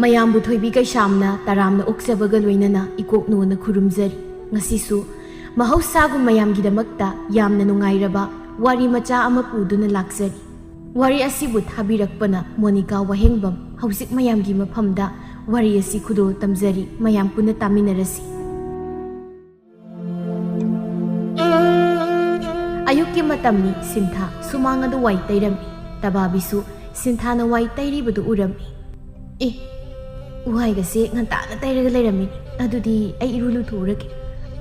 ꯃꯌꯥꯝꯕꯨ ꯊꯣꯏꯕꯤ ꯀꯩꯁꯥꯝꯅ ꯇꯔꯥꯝꯅ ꯑꯣꯛꯆꯕꯒ ꯂꯣꯏꯅꯅ ꯏꯀꯣꯛꯅꯣꯅ ꯈꯨꯔꯨꯝꯖꯔꯤ꯫ ꯉꯁꯤꯁꯨ ꯃꯍꯧꯁꯥꯒꯨꯝ ꯃꯌꯥꯝꯒꯤꯗꯃꯛꯇ ꯌꯥꯝꯅ ꯅꯨꯡꯉꯥꯏꯔꯕ ꯋꯥꯔꯤ ꯃꯆꯥ ꯑꯃ ꯄꯨꯗꯨꯅ ꯂꯥꯛꯆꯔꯤ꯫ ꯋꯥꯔꯤ ꯑꯁꯤꯕꯨ ꯊꯥꯕꯤꯔꯛꯄꯅ ꯃꯣꯅꯤꯀꯥ ꯋꯥꯍꯦꯡꯕꯝ꯫ ꯍꯧꯖꯤꯛ ꯃꯌꯥꯝꯒꯤ ꯃꯐꯝꯗ ꯋꯥꯔꯤ ꯑꯁꯤ ꯈꯨꯗꯣꯜ ꯇꯝꯖꯔꯤ꯫ ꯃꯌꯥꯝ ꯄꯨꯟꯅ ꯇꯥꯃꯤꯟꯅꯔꯁꯤ꯫ ꯑꯌꯨꯛꯀꯤ ꯃꯇꯝꯅꯤ꯫ ꯁꯤꯟꯊꯥ ꯁꯨꯃꯥꯡ ꯑꯗꯨ ꯋꯥꯏ ꯇꯩꯔꯝꯃꯤ꯫ ꯇꯕꯥꯕꯤꯁꯨ ꯁꯤꯟꯊꯥꯅ ꯋꯥꯏ ꯇꯩꯔꯤꯕꯗꯨ ꯎꯔꯝꯃꯤ꯫ ꯋꯥꯏꯒꯁꯦ ꯉꯟꯇꯥꯅ ꯇꯩꯔꯒ ꯂꯩꯔꯝꯃꯤꯅꯤ꯫ ꯑꯗꯨꯗꯤ ꯑꯩ ꯏꯔꯨ ꯂꯨꯊꯣꯛꯎꯔꯒꯦ,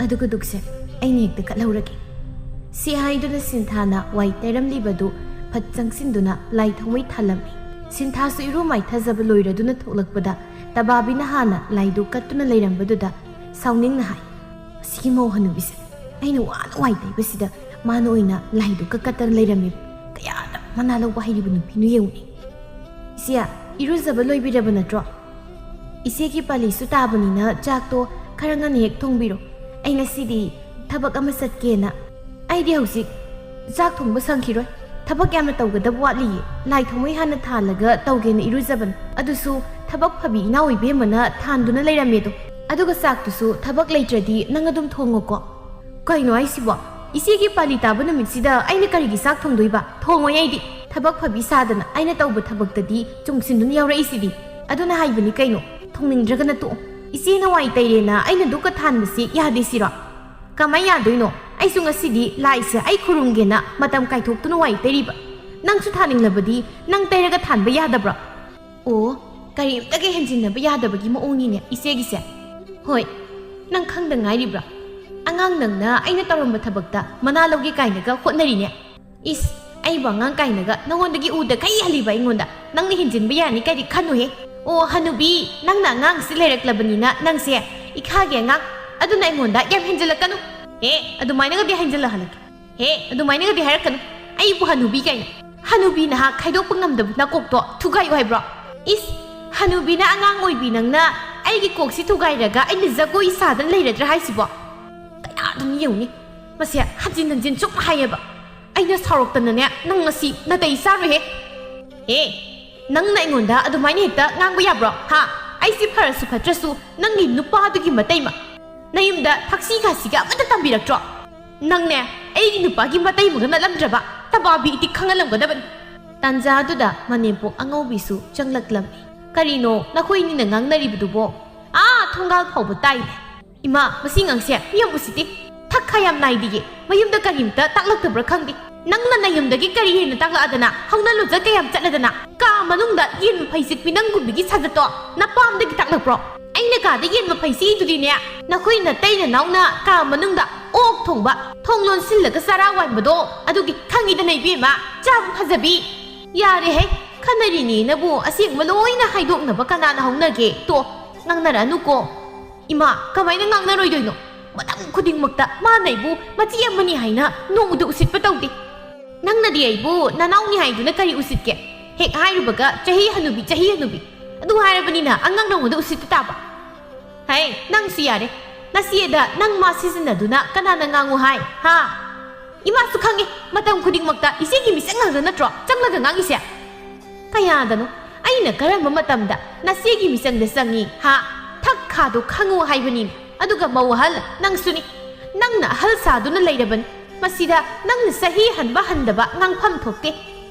ꯑꯗꯨꯒ ꯗꯨꯛꯁꯦ ꯑꯩꯅ ꯍꯦꯛꯇ ꯀꯠꯍꯧꯔꯒꯦ꯫ ꯁꯤ ꯍꯥꯏꯗꯨꯅ ꯁꯤꯟꯊꯥꯅ ꯋꯥꯏ ꯇꯩꯔꯝꯂꯤꯕꯗꯨ ꯐꯠ ꯆꯪꯁꯤꯟꯗꯨꯅ ꯂꯥꯏ ꯊꯥꯎꯃꯩ ꯊꯥꯜꯂꯝꯃꯤ꯫ ꯁꯤꯟꯊꯥꯁꯨ ꯏꯔꯨ ꯃꯥꯏꯊꯖꯕ ꯂꯣꯏꯔꯗꯨꯅ ꯊꯣꯛꯂꯛꯄꯗ ꯇꯕꯥꯕꯤꯅ ꯍꯥꯟꯅ ꯂꯥꯏꯗꯨ ꯀꯠꯇꯨꯅ ꯂꯩꯔꯝꯕꯗꯨꯗ ꯁꯥꯎꯅꯤꯡꯅ ꯍꯥꯏ, ꯑꯁꯤꯒꯤ ꯃꯧ ꯍꯅꯨꯕꯤꯁꯦ ꯑꯩꯅ ꯋꯥꯅ ꯋꯥꯏ ꯇꯩꯕꯁꯤꯗ ꯃꯥꯅ ꯑꯣꯏꯅ ꯂꯥꯏꯗꯨ ꯀꯠꯇꯅ ꯂꯩꯔꯝꯃꯦꯕ꯫ ꯀꯌꯥꯗ ꯃꯅꯥ ꯂꯧꯕ ꯍꯩꯔꯤꯕ ꯅꯨꯄꯤꯅꯣ ꯌꯦꯡꯉꯨꯅꯤ꯫ ꯏꯆꯦ, ꯏꯔꯨꯖꯕ ꯂꯣꯏꯕꯤꯔꯕ ꯅꯠꯇ꯭ꯔꯣ? ꯏꯆꯦꯒꯤ ꯄꯥꯂꯤꯁꯨ ꯇꯥꯕꯅꯤꯅ ꯆꯥꯛꯇꯣ ꯈꯔ ꯉꯟꯅ ꯍꯦꯛ ꯊꯣꯡꯕꯤꯔꯣ꯫ ꯑꯩ ꯉꯁꯤꯗꯤ ꯊꯕꯛ ꯑꯃ ꯆꯠꯀꯦꯅ꯫ ꯑꯩꯗꯤ ꯍꯧꯖꯤꯛ ꯆꯥꯛ ꯊꯣꯡꯕ ꯁꯪꯈꯤꯔꯣꯏ, ꯊꯕꯛ ꯌꯥꯝꯅ ꯇꯧꯒꯗꯕ ꯋꯥꯠꯂꯤꯌꯦ꯫ ꯂꯥꯏ ꯊꯥꯎꯃꯩ ꯍꯥꯟꯅ ꯊꯥꯜꯂꯒ ꯇꯧꯒꯦꯅ ꯏꯔꯨꯖꯕꯅꯤ꯫ ꯑꯗꯨꯁꯨ ꯊꯕꯛ ꯐꯕꯤ ꯏꯅꯥꯎ ꯏꯕꯦꯝꯃꯅ ꯊꯥꯟꯗꯨꯅ ꯂꯩꯔꯝꯃꯦꯗꯣ꯫ ꯑꯗꯨꯒ ꯆꯥꯛꯇꯨꯁꯨ ꯊꯕꯛ ꯂꯩꯇ꯭ꯔꯗꯤ ꯅꯪ ꯑꯗꯨꯝ ꯊꯣꯡꯉꯣꯀꯣ꯫ ꯀꯩꯅꯣ ꯍꯥꯏꯁꯤꯕꯣ? ꯏꯆꯦꯒꯤ ꯄꯥꯂꯤ ꯇꯥꯕ ꯅꯨꯃꯤꯠꯁꯤꯗ ꯑꯩꯅ ꯀꯔꯤꯒꯤ ꯆꯥꯛ ꯊꯣꯡꯗꯣꯏꯕ? ꯊꯣꯡꯉꯣꯏ ꯑꯩꯗꯤ꯫ ꯊꯕꯛ ꯐꯕꯤ ꯁꯥꯗꯅ ꯑꯩꯅ ꯇꯧꯕ ꯊꯕꯛꯇꯗꯤ ꯆꯨꯡꯁꯤꯟꯗꯨꯅ ꯌꯥꯎꯔꯛꯏꯁꯤꯗꯤ꯫ ꯑꯗꯨꯅ ꯍꯥꯏꯕꯅꯤ ꯀꯩꯅꯣ, ꯊꯣꯡꯅꯤꯡꯗ꯭ꯔꯒꯅ ꯇꯣꯛꯑꯣ꯫ ꯏꯆꯦꯅ ꯋꯥꯏ ꯇꯩꯔꯦꯅ ꯑꯩꯅ ꯗꯨꯛꯀ ꯊꯥꯟꯕꯁꯤ ꯌꯥꯗꯦ ꯁꯤꯔꯣ? ꯀꯃꯥꯏ ꯌꯥꯗꯣꯏꯅꯣ? ꯑꯩꯁꯨ ꯉꯁꯤꯗꯤ ꯂꯥꯏꯁꯦ ꯑꯩ ꯈꯨꯔꯨꯝꯒꯦꯅ ꯃꯇꯝ ꯀꯥꯏꯊꯣꯛꯇꯨꯅ ꯋꯥꯏ ꯇꯩꯔꯤꯕ꯫ ꯅꯪꯁꯨ ꯊꯥꯅꯤꯡꯂꯕꯗꯤ ꯅꯪ ꯇꯩꯔꯒ ꯊꯥꯟꯕ ꯌꯥꯗꯕ꯭ꯔꯣ? ꯑꯣ, ꯀꯔꯤꯝꯇꯒ ꯍꯦꯟꯖꯤꯟꯅꯕ ꯌꯥꯗꯕꯒꯤ ꯃꯑꯣꯡꯅꯤꯅꯦ ꯏꯆꯦꯒꯤꯁꯦ꯫ ꯍꯣꯏ, ꯅꯪ ꯈꯪꯗ ꯉꯥꯏꯔꯤꯕ꯭ꯔꯥ? ꯑꯉꯥꯡ ꯅꯪꯅ ꯑꯩꯅ ꯇꯧꯔꯝꯕ ꯊꯕꯛꯇ ꯃꯅꯥ ꯂꯧꯒꯦ ꯀꯥꯏꯅꯒ ꯍꯣꯠꯅꯔꯤꯅꯦ꯫ ꯏꯁ, ꯑꯩꯕꯨ ꯑꯉꯥꯡ ꯀꯥꯏꯅꯒ ꯅꯪꯉꯣꯟꯗꯒꯤ ꯎꯗ ꯀꯩ ꯍꯜꯂꯤꯕ ꯑꯩꯉꯣꯟꯗ? ꯅꯪꯅ ꯍꯦꯟꯖꯤꯟꯕ ꯌꯥꯅꯤ ꯀꯩꯗꯤ ꯈꯟꯅꯨꯍꯦ꯫ ꯑꯣ ꯍꯅꯨꯕꯤ, ꯅꯪꯅ ꯑꯉꯥꯡꯁꯤ ꯂꯩꯔꯛꯂꯕꯅꯤꯅ ꯅꯪꯁꯦ ꯏꯈꯥꯒꯤ ꯑꯉꯥꯡ, ꯑꯗꯨꯅ ꯑꯩꯉꯣꯟꯗ ꯌꯥꯝ ꯍꯦꯟꯖꯤꯜꯂꯛꯀꯅꯨ꯫ ꯑꯗꯨꯃꯥꯏꯅꯒꯗꯤ ꯍꯦꯟꯖꯤꯜꯂꯛꯍꯜꯂꯛꯀꯦ꯫ ꯑꯗꯨꯃꯥꯏꯅꯒꯗꯤ ꯍꯥꯏꯔꯛꯀꯅꯨ꯫ ꯑꯩꯕꯨ ꯍꯅꯨꯕꯤ ꯀꯥꯏꯅ꯫ ꯍꯅꯨꯕꯤ ꯅꯍꯥꯛ ꯈꯥꯏꯗꯣꯛꯄ ꯉꯝꯗꯕ ꯅꯀꯣꯛꯇꯣ ꯊꯨꯒꯥꯏꯌꯨ ꯍꯥꯏꯕ꯭ꯔꯣ? ꯏꯁ, ꯍꯅꯨꯕꯤꯅ ꯑꯉꯥꯡ ꯑꯣꯏꯕꯤ ꯅꯪꯅ ꯑꯩꯒꯤ ꯀꯣꯛꯁꯤ ꯊꯨꯒꯥꯏꯔꯒ ꯑꯩꯅ ꯖꯒꯣꯏ ꯁꯥꯗꯅ ꯂꯩꯔꯗ꯭ꯔꯥ ꯍꯥꯏꯁꯤꯕꯣ? ꯀꯌꯥꯗꯨꯝ ꯌꯦꯡꯎꯅꯤ, ꯃꯁꯦ ꯍꯟꯖꯤꯟ ꯍꯟꯖꯤꯟ ꯁꯨꯝ ꯍꯥꯏꯌꯦꯕ꯫ ꯑꯩꯅ ꯁꯥꯎꯔꯛꯇꯅꯅꯦ ꯅꯪ ꯉꯁꯤ ꯅꯥꯇꯩ ꯆꯥꯔꯣꯏꯍꯦ꯫ ꯅꯪꯅ ꯑꯩꯉꯣꯟꯗ ꯑꯗꯨꯃꯥꯏꯅ ꯍꯦꯛꯇ ꯉꯥꯡꯕ ꯌꯥꯕ꯭ꯔꯣ? ꯑꯩꯁꯤ ꯐꯔꯁꯨ ꯐꯠꯇ꯭ꯔꯁꯨ ꯅꯪꯒꯤ ꯅꯨꯄꯥꯗꯨꯒꯤ ꯃꯇꯩꯃ. ꯅꯌꯨꯝꯗ ꯊꯛꯁꯤ ꯈꯥꯁꯤꯒ ꯑꯃꯠꯇ ꯇꯝꯕꯤꯔꯛꯇ꯭ꯔꯣ? ꯅꯪꯅꯦ ꯑꯩꯒꯤ ꯅꯨꯄꯥꯒꯤ ꯃꯇꯩꯃꯒ ꯅꯠꯂꯝꯗ꯭ꯔꯕ ꯇꯕꯥꯕꯤ ꯏꯇꯤꯛ ꯈꯪꯍꯜꯂꯝꯒꯗꯕꯅꯤ꯫ ꯇꯥꯟꯖꯥꯗꯨꯗ ꯃꯅꯦꯝꯄꯣꯛ ꯑꯉꯧꯕꯤꯁꯨ ꯆꯪꯂꯛꯂꯝꯃꯤ꯫ ꯀꯔꯤꯅꯣ ꯅꯈꯣꯏꯅꯤꯅ ꯉꯥꯡꯅꯔꯤꯕꯗꯨꯕꯣ? ꯊꯣꯡꯒꯥꯜ ꯐꯥꯎꯕ ꯇꯥꯏꯅꯦ꯫ ꯏꯃꯥ, ꯃꯁꯤ ꯉꯥꯡꯁꯦ ꯃꯤ ꯌꯥꯝ ꯎꯁꯤꯠꯇꯦ꯫ ꯊꯛ ꯌꯥꯝ ꯅꯥꯏꯗꯤꯌꯦ꯫ ꯃꯌꯨꯝꯗ ꯀꯔꯤꯝꯇ ꯇꯥꯛꯂꯛꯇꯕ꯭ꯔꯥ ꯈꯪꯗꯦ꯫ ꯅꯪꯅ ꯅꯌꯨꯝꯗꯒꯤ ꯀꯔꯤ ꯍꯦꯟꯅ ꯇꯥꯛꯂꯛꯑꯗꯅ? ꯍꯧꯅ ꯂꯣꯟꯆꯠ ꯀꯌꯥꯝ ꯆꯠꯂꯗꯅ ꯀꯥ ꯃꯅꯨꯡꯗ ꯌꯦꯟ ꯃꯐꯩ ꯆꯤꯛꯄꯤ ꯅꯪꯒꯨꯝꯕꯤꯒꯤ ꯁꯥꯖꯠꯇꯣ ꯅꯄꯥꯝꯗꯒꯤ ꯇꯥꯛꯂꯛꯄ꯭ꯔꯣ? ꯑꯩꯅ ꯀꯥꯗ ꯌꯦꯟ ꯃꯐꯩ ꯆꯤꯛꯏꯗꯨꯗꯤꯅꯦ ꯅꯈꯣꯏ ꯅꯇꯩ ꯅꯅꯥꯎꯅ ꯀꯥ ꯃꯅꯨꯡꯗ ꯑꯣꯛ ꯊꯣꯡꯕ ꯊꯣꯡ ꯂꯣꯟꯁꯤꯜꯂꯒ ꯆꯔꯥ ꯋꯥꯟꯕꯗꯣ ꯑꯗꯨꯒꯤ ꯈꯪꯉꯤꯗꯅ ꯏꯕꯦꯝꯃ, ꯆꯥꯕ ꯐꯖꯕꯤ꯫ ꯌꯥꯔꯦꯍꯦ, ꯈꯟꯅꯔꯤꯅꯦꯅꯕꯨ ꯑꯁꯦꯡꯕ ꯂꯣꯏꯅ ꯍꯥꯏꯗꯣꯛꯅꯕ ꯀꯅꯥꯅ ꯍꯧꯅꯒꯦ? ꯉꯥꯡꯅꯔꯛꯑꯅꯨꯀꯣ꯫ ꯏꯃꯥ, ꯀꯃꯥꯏꯅ ꯉꯥꯡꯅꯔꯣꯏꯗꯣꯏꯅꯣ? ꯃꯇꯝ ꯈꯨꯗꯤꯡꯃꯛꯇ ꯃꯥꯅ ꯑꯩꯕꯨ ꯃꯆꯤ ꯑꯃꯅꯤ ꯍꯥꯏꯅ ꯅꯣꯡꯃꯗ ꯎꯁꯤꯠꯄ ꯇꯧꯗꯦ꯫ ꯅꯪꯅꯗꯤ ꯑꯩꯕꯨ ꯅꯅꯥꯎꯅꯤ ꯍꯥꯏꯗꯨꯅ ꯀꯔꯤ ꯎꯁꯤꯠꯀꯦ? ꯍꯦꯛ ꯍꯥꯏꯔꯨꯕꯒ ꯆꯍꯤ ꯍꯅꯨꯕꯤ ꯆꯍꯤ ꯍꯅꯨꯕꯤ ꯑꯗꯨ ꯍꯥꯏꯔꯕꯅꯤꯅ ꯑꯉꯥꯡ ꯅꯉꯣꯟꯗ ꯎꯁꯤꯠꯄ ꯇꯥꯕ? ꯅꯪꯁꯨ ꯌꯥꯔꯦ. ꯅꯆꯦꯗ ꯅꯪ ꯃꯥ ꯁꯤꯖꯤꯟꯅꯗꯨꯅ ꯀꯅꯥꯅ ꯉꯥꯡꯉꯨ ꯍꯥꯏ? ꯏꯃꯥꯁꯨ ꯈꯪꯉꯦ ꯃꯇꯝ ꯈꯨꯗꯤꯡꯃꯛꯇ ꯏꯆꯦꯒꯤ ꯃꯤꯆꯪ ꯉꯥꯛꯇ ꯅꯠꯇ꯭ꯔꯣ ꯆꯪꯂꯒ ꯉꯥꯡꯉꯤꯁꯦ? ꯀꯌꯥꯗꯅꯣ ꯑꯩꯅ ꯀꯔꯝꯕ ꯃꯇꯝꯗ ꯅꯆꯦꯒꯤ ꯃꯤꯆꯪꯗ ꯆꯪꯉꯤ? ꯊꯛ ꯈꯥꯗꯣ ꯈꯪꯉꯨ ꯍꯥꯏꯕꯅꯤꯅꯦ. ꯑꯗꯨꯒ ꯃꯧ ꯑꯍꯜ ꯅꯪꯁꯨꯅꯤ. ꯅꯪꯅ ꯑꯍꯜ ꯁꯥꯗꯨꯅ ꯂꯩꯔꯕꯅꯤ. ꯃꯁꯤꯗ ꯅꯪꯅ ꯆꯍꯤ ꯍꯟꯕ ꯍꯟꯗꯕ ꯉꯥꯡꯐꯝ ꯊꯣꯛꯇꯦ.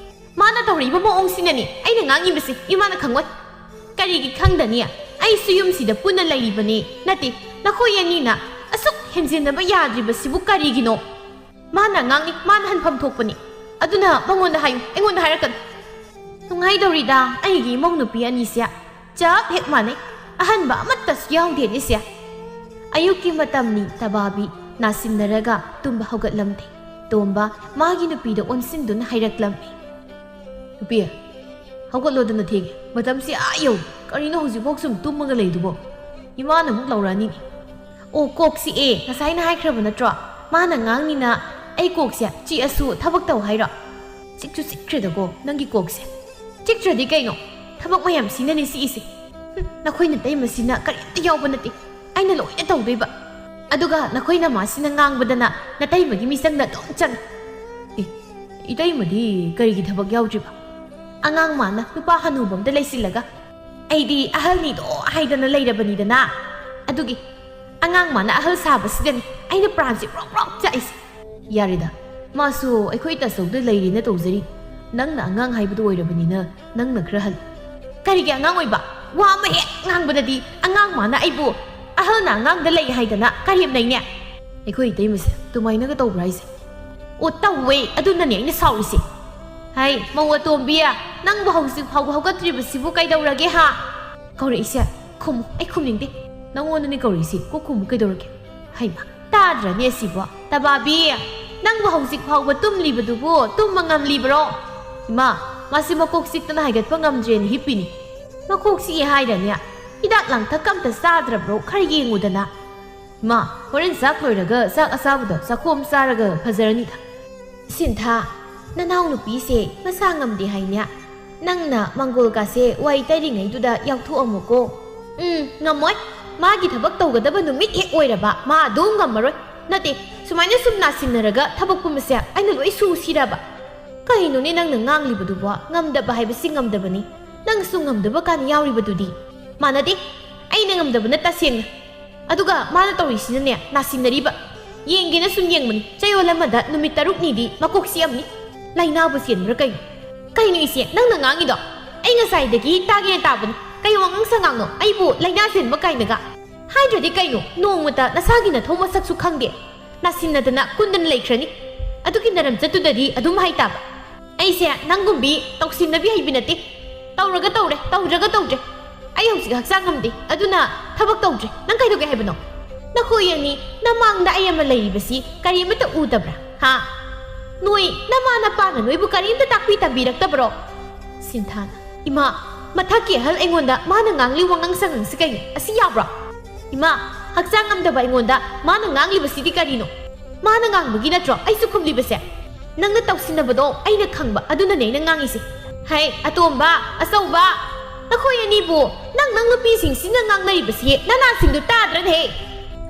ꯃꯥꯅ ꯇꯧꯔꯛꯏꯕ ꯃꯑꯣꯡꯁꯤꯅꯅꯤ ꯑꯩꯅ ꯉꯥꯡꯉꯤꯕꯁꯤ. ꯏꯃꯥꯅ ꯈꯪꯉꯣꯏ. ꯀꯔꯤꯒꯤ ꯈꯪꯗꯅꯤ? ꯑꯩꯁꯨ ꯌꯨꯝꯁꯤꯗ ꯄꯨꯟꯅ ꯂꯩꯔꯤꯕꯅꯤ. ꯅꯠꯇꯦ, ꯅꯈꯣꯏ ꯑꯅꯤꯅ ꯑꯁꯨꯛ ꯍꯦꯟꯖꯤꯟꯅꯕ ꯌꯥꯗ꯭ꯔꯤꯕꯁꯤꯕꯨ ꯀꯔꯤꯒꯤꯅꯣ? ꯃꯥꯅ ꯉꯥꯡꯅꯤ, ꯃꯥꯅ ꯍꯟꯐꯝ ꯊꯣꯛꯄꯅꯤ. ꯑꯗꯨꯅ ꯃꯉꯣꯟꯗ ꯍꯥꯏꯌꯨ, ꯑꯩꯉꯣꯟꯗ ꯍꯥꯏꯔꯛꯀꯅꯨ. ꯅꯨꯡꯉꯥꯏꯗꯧꯔꯤꯗ ꯑꯩꯒꯤ ꯏꯃꯧ ꯅꯨꯄꯤ ꯑꯅꯤꯁꯦ. ꯆꯞ ꯍꯦꯛ ꯃꯥꯟꯅꯩ. ꯑꯍꯟꯕ ꯑꯃꯠꯇꯁꯨ ꯌꯥꯎꯗꯦꯅꯦꯁꯦ꯫ ꯑꯌꯨꯛꯀꯤ ꯃꯇꯝꯅꯤ. ꯇꯕꯥꯕꯤ ꯅꯥꯁꯤꯟꯅꯔꯒ ꯇꯨꯝꯕ ꯍꯧꯒꯠꯂꯝꯗꯦ꯫ ꯇꯣꯝꯕ ꯃꯥꯒꯤ ꯅꯨꯄꯤꯗ ꯑꯣꯟꯁꯤꯟꯗꯨꯅ ꯍꯥꯏꯔꯛꯂꯝꯃꯤ꯫ ꯅꯨꯄꯤ, ꯍꯧꯒꯠꯂꯣꯗꯅ ꯊꯦꯡꯉꯦ. ꯃꯇꯝꯁꯤ ꯌꯧꯔꯦ. ꯀꯔꯤꯅꯣ ꯍꯧꯖꯤꯛꯐꯥꯎ ꯁꯨꯝ ꯇꯨꯝꯃꯒ ꯂꯩꯗꯨꯕꯣ? ꯏꯃꯥꯅ ꯑꯃꯨꯛ ꯂꯧꯔꯛꯑꯅꯤꯅꯦ꯫ ꯑꯣ, ꯀꯣꯛ ꯆꯤꯛꯑꯦ. ꯉꯁꯥꯏꯅ ꯍꯥꯏꯈ꯭ꯔꯕ ꯅꯠꯇ꯭ꯔꯣ? ꯃꯥꯅ ꯉꯥꯡꯅꯤꯅ ꯑꯩ ꯀꯣꯛꯁꯦ ꯆꯤꯛꯑꯁꯨ ꯊꯕꯛ ꯇꯧ ꯍꯥꯏꯔꯣ? ꯆꯤꯛꯁꯨ ꯆꯤꯛꯈ꯭ꯔꯦꯗꯀꯣ ꯅꯪꯒꯤ ꯀꯣꯛꯁꯦ. ꯆꯤꯛꯇ꯭ꯔꯗꯤ ꯀꯩꯅꯣ? ꯊꯕꯛ ꯃꯌꯥꯝꯁꯤꯅꯅꯦ ꯆꯤꯛꯏꯁꯦ. ꯅꯈꯣꯏ ꯅꯇꯩꯃꯁꯤꯅ ꯀꯔꯤꯝꯇ ꯌꯥꯎꯕ ꯅꯠꯇꯦ. ꯑꯩꯅ ꯂꯣꯏꯅ ꯇꯧꯗꯣꯏꯕ. ꯑꯗꯨꯒ ꯅꯈꯣꯏ ꯅꯃꯥꯁꯤꯅ ꯉꯥꯡꯕꯗꯅ ꯅꯇꯩꯃꯒꯤ ꯃꯤꯆꯪꯗ ꯑꯗꯨꯝ ꯆꯪꯉꯤ. ꯏꯇꯩꯃꯗꯤ ꯀꯔꯤꯒꯤ ꯊꯕꯛ ꯌꯥꯎꯗ꯭ꯔꯤꯕ? ꯑꯉꯥꯡ ꯃꯥꯅ ꯅꯨꯄꯥ ꯍꯅꯨꯕ ꯑꯝꯇ ꯂꯩꯁꯤꯜꯂꯒ ꯑꯩꯗꯤ ꯑꯍꯜꯅꯤꯗꯣ ꯍꯥꯏꯗꯅ ꯂꯩꯔꯕꯅꯤꯗꯅ ꯑꯗꯨꯒꯤ ꯑꯉꯥꯡ ꯃꯥꯅ ꯑꯍꯜ ꯁꯥꯕꯁꯤꯗꯅꯤ ꯑꯩꯅ ꯄ꯭ꯔꯥꯟꯁꯤ ꯄ꯭ꯔꯣꯛ ꯄ꯭ꯔꯣꯛ ꯆꯥꯛꯏꯁꯦ ꯌꯥꯔꯦꯗ ꯃꯥꯁꯨ ꯑꯩꯈꯣꯏ ꯇꯥꯆꯧꯗ ꯂꯩꯔꯦꯅ ꯇꯧꯖꯔꯤ ꯅꯪꯅ ꯑꯉꯥꯡ ꯍꯥꯏꯕꯗꯨ ꯑꯣꯏꯔꯕꯅꯤꯅ ꯅꯪꯅ ꯈꯔ ꯍꯜ ꯀꯔꯤꯒꯤ ꯑꯉꯥꯡ ꯑꯣꯏꯕ ꯋꯥ ꯑꯃ ꯍꯦꯛ ꯉꯥꯡꯕꯗꯗꯤ ꯑꯉꯥꯡ ꯃꯥꯅ ꯑꯩꯕꯨ ꯑꯍꯜꯅ ꯑꯉꯥꯡꯗ ꯂꯩ ꯍꯥꯏꯗꯅ ꯀꯔꯦꯝꯅꯩꯅꯦ ꯑꯩꯈꯣꯏ ꯏꯇꯩꯃꯁꯦ ꯑꯗꯨꯃꯥꯏꯅꯒ ꯇꯧꯕ꯭ꯔꯥ ꯍꯥꯏꯁꯦ ꯑꯣ ꯇꯧꯋꯦ ꯑꯗꯨꯅꯅꯦ ꯑꯩꯅ ꯁꯥꯎꯔꯤꯁꯦ ꯍꯥꯏ ꯃꯧ ꯑꯇꯣꯝꯕꯤ ꯅꯪꯕꯨ ꯍꯧꯖꯤꯛ ꯐꯥꯎꯕ ꯍꯧꯒꯠꯇ꯭ꯔꯤꯕꯁꯤꯕꯨ ꯀꯩꯗꯧꯔꯒꯦ ꯍꯥ ꯀꯧꯔꯛꯏꯁꯦ ꯈꯨꯝꯃꯨ ꯑꯩ ꯈꯨꯝꯅꯤꯡꯗꯦ ꯅꯪꯉꯣꯟꯗꯅꯦ ꯀꯧꯔꯛꯏꯁꯤ ꯀꯣꯛ ꯈꯨꯝꯃꯨ ꯀꯩꯗꯧꯔꯒꯦ ꯍꯩꯃ ꯇꯥꯗ꯭ꯔꯅꯦ ꯑꯁꯤꯕꯣ ꯇꯕꯥꯕꯤ ꯅꯪꯕꯨ ꯍꯧꯖꯤꯛ ꯐꯥꯎꯕ ꯇꯨꯝꯂꯤꯕꯗꯨꯕꯨ ꯇꯨꯝꯕ ꯉꯝꯂꯤꯕ꯭ꯔꯣ ꯏꯃꯥ ꯃꯥꯁꯤ ꯃꯀꯣꯛ ꯆꯤꯛꯇꯅ ꯍꯥꯏꯒꯠꯄ ꯉꯝꯗ꯭ꯔꯦꯅ ꯍꯤꯞꯄꯤꯅꯤ ꯃꯀꯣꯛ ꯆꯤꯛꯑꯦ ꯍꯥꯏꯔꯅꯦ ꯍꯤꯗꯥꯛ ꯂꯥꯡꯊꯛ ꯑꯝꯇ ꯆꯥꯗ꯭ꯔꯕ꯭ꯔꯣ ꯈꯔ ꯌꯦꯡꯉꯨꯗꯅ ꯏꯃꯥ ꯍꯣꯔꯦꯟ ꯆꯥꯛ ꯂꯣꯏꯔꯒ ꯆꯥꯛ ꯑꯁꯥꯕꯗꯣ ꯆꯥꯛꯈꯣꯝ ꯆꯥꯔꯒ ꯐꯖꯔꯅꯤꯗ ꯁꯤꯟꯊꯥ ꯅꯅꯥꯎ ꯅꯨꯄꯤꯁꯦ ꯃꯁꯥ ꯉꯝꯗꯦ ꯍꯥꯏꯅꯦ ꯅꯪꯅ ꯃꯪꯒꯣꯜꯀꯥꯁꯦ ꯋꯥꯏ ꯇꯩꯔꯤꯉꯩꯗꯨꯗ ꯌꯥꯎꯊꯣꯛꯑꯝꯃꯨꯀꯣ ꯉꯝꯃꯣꯏ ꯃꯥꯒꯤ ꯊꯕꯛ ꯇꯧꯒꯗꯕ ꯅꯨꯃꯤꯠ ꯍꯦꯛ ꯑꯣꯏꯔꯕ ꯃꯥ ꯑꯗꯨꯝ ꯉꯝꯃꯔꯣꯏ ꯅꯠꯇꯦ ꯁꯨꯃꯥꯏꯅ ꯁꯨꯝ ꯅꯥꯁꯤꯟꯅꯔꯒ ꯊꯕꯛ ꯄꯨꯝꯕꯁꯦ ꯑꯩꯅ ꯂꯣꯏ ꯁꯤꯔꯕ ꯀꯩꯅꯣꯅꯦ ꯅꯪꯅ ꯉꯥꯡꯂꯤꯕꯗꯨꯕꯣ ꯉꯝꯗꯕ ꯍꯥꯏꯕꯁꯤ ꯉꯝꯗꯕꯅꯤ ꯅꯪꯁꯨ ꯉꯝꯗꯕ ꯀꯥꯟ ꯌꯥꯎꯔꯤꯕꯗꯨꯗꯤ ꯃꯥꯟꯅꯗꯦ ꯑꯩꯅ ꯉꯝꯗꯕꯅ ꯇꯁꯦꯡꯅ ꯑꯗꯨꯒ ꯃꯥꯅ ꯇꯧꯔꯤꯁꯤꯅꯅꯦ ꯅꯥꯁꯤꯟꯅꯔꯤꯕ ꯌꯦꯡꯒꯦꯅ ꯁꯨꯝ ꯌꯦꯡꯕꯅꯤ ꯆꯌꯣꯜ ꯑꯃꯗ ꯅꯨꯃꯤꯠ 6ꯅꯤꯗꯤ ꯃꯀꯣꯛ ꯆꯤꯛꯑꯝꯅꯤ ꯂꯥꯏꯅꯥꯕꯨ ꯆꯦꯟꯕ꯭ꯔꯥ ꯀꯩꯅꯣ ꯏꯆꯦ ꯅꯪꯅ ꯉꯥꯡꯉꯤꯗꯣ ꯑꯩ ꯉꯁꯥꯏꯗꯒꯤ ꯇꯥꯒꯦꯅ ꯇꯥꯕꯅꯤ ꯀꯩ ꯋꯥꯉꯥꯡ ꯁꯉꯥꯡꯅꯣ ꯑꯩꯕꯨ ꯂꯥꯏꯅꯥ ꯆꯦꯟꯕ ꯀꯥꯏꯅꯒ ꯍꯥꯏꯗ꯭ꯔꯗꯤ ꯀꯩꯅꯣ ꯅꯣꯡꯃꯇ ꯅꯁꯥꯒꯤ ꯅꯊꯧ ꯃꯁꯛꯁꯨ ꯈꯪꯗꯦ ꯅꯥꯁꯤꯟꯅꯗꯅ ꯀꯨꯟꯗꯅ ꯂꯩꯈ꯭ꯔꯅꯤ ꯑꯗꯨꯒꯤ ꯅꯔꯝꯆꯠꯇꯨꯗꯗꯤ ꯑꯗꯨꯝ ꯍꯥꯏꯇꯥꯕ ꯑꯩꯁꯦ ꯅꯪꯒꯨꯝꯕꯤ ꯇꯧꯁꯤꯟꯅꯕꯤ ꯍꯩꯕꯤ ꯅꯠꯇꯦ ꯇꯧꯔꯒ ꯇꯧꯔꯦ ꯇꯧꯗ꯭ꯔꯒ ꯇꯧꯗ꯭ꯔꯦ ꯑꯩ ꯍꯧꯖꯤꯛ ꯍꯛꯆꯥꯡ ꯉꯝꯗꯦ ꯑꯗꯨꯅ ꯊꯕꯛ ꯇꯧꯗ꯭ꯔꯦ ꯅꯪ ꯀꯩꯗꯧꯒꯦ ꯍꯥꯏꯕꯅꯣ ꯅꯈꯣꯏ ꯑꯅꯤ ꯅꯃꯥꯡꯗ ꯑꯩ ꯑꯃ ꯂꯩꯔꯤꯕꯁꯤ ꯀꯔꯤꯃꯠꯇ ꯎꯗꯕ꯭ꯔꯥ ꯍꯥ ꯅꯣꯏ ꯅꯃꯥ ꯅꯄꯥꯅ ꯅꯣꯏꯕꯨ ꯀꯔꯤꯝꯇ ꯇꯥꯛꯄꯤ ꯇꯝꯕꯤꯔꯛꯇꯕ꯭ꯔꯣ ꯁꯤꯟꯊꯥꯅ ꯏꯃꯥ ꯃꯊꯛꯀꯤ ꯑꯍꯜ ꯑꯩꯉꯣꯟꯗ ꯃꯥꯅ ꯉꯥꯡꯂꯤ ꯋꯥꯉꯥꯡ ꯁꯉꯥꯡꯁꯤ ꯀꯩꯅꯣ ꯑꯁꯤ ꯌꯥꯕ꯭ꯔꯣ ꯏꯃꯥ ꯍꯛꯆꯥꯡ ꯉꯝꯗꯕ ꯑꯩꯉꯣꯟꯗ ꯃꯥꯅ ꯉꯥꯡꯂꯤꯕꯁꯤꯗꯤ ꯀꯔꯤꯅꯣ ꯃꯥꯅ ꯉꯥꯡꯕꯒꯤ ꯅꯠꯇ꯭ꯔꯣ ꯑꯩꯁꯨ ꯈꯨꯝꯂꯤꯕꯁꯦ ꯅꯪꯅ ꯇꯧꯁꯤꯟꯅꯕꯗꯣ ꯑꯩꯅ ꯈꯪꯕ ꯑꯗꯨꯅꯅꯦ ꯑꯩꯅ ꯉꯥꯡꯉꯤꯁꯦ ꯍꯩ ꯑꯇꯣꯝꯕ ꯑꯆꯧꯕ ꯅꯈꯣꯏ ꯑꯅꯤꯕꯨ ꯅꯪ ꯅꯨꯄꯤꯁꯤꯡꯁꯤꯅ ꯉꯥꯡꯅꯔꯤꯕꯁꯤ ꯅꯅꯥꯁꯤꯡꯗꯨ ꯇꯥꯗ꯭ꯔꯅꯦ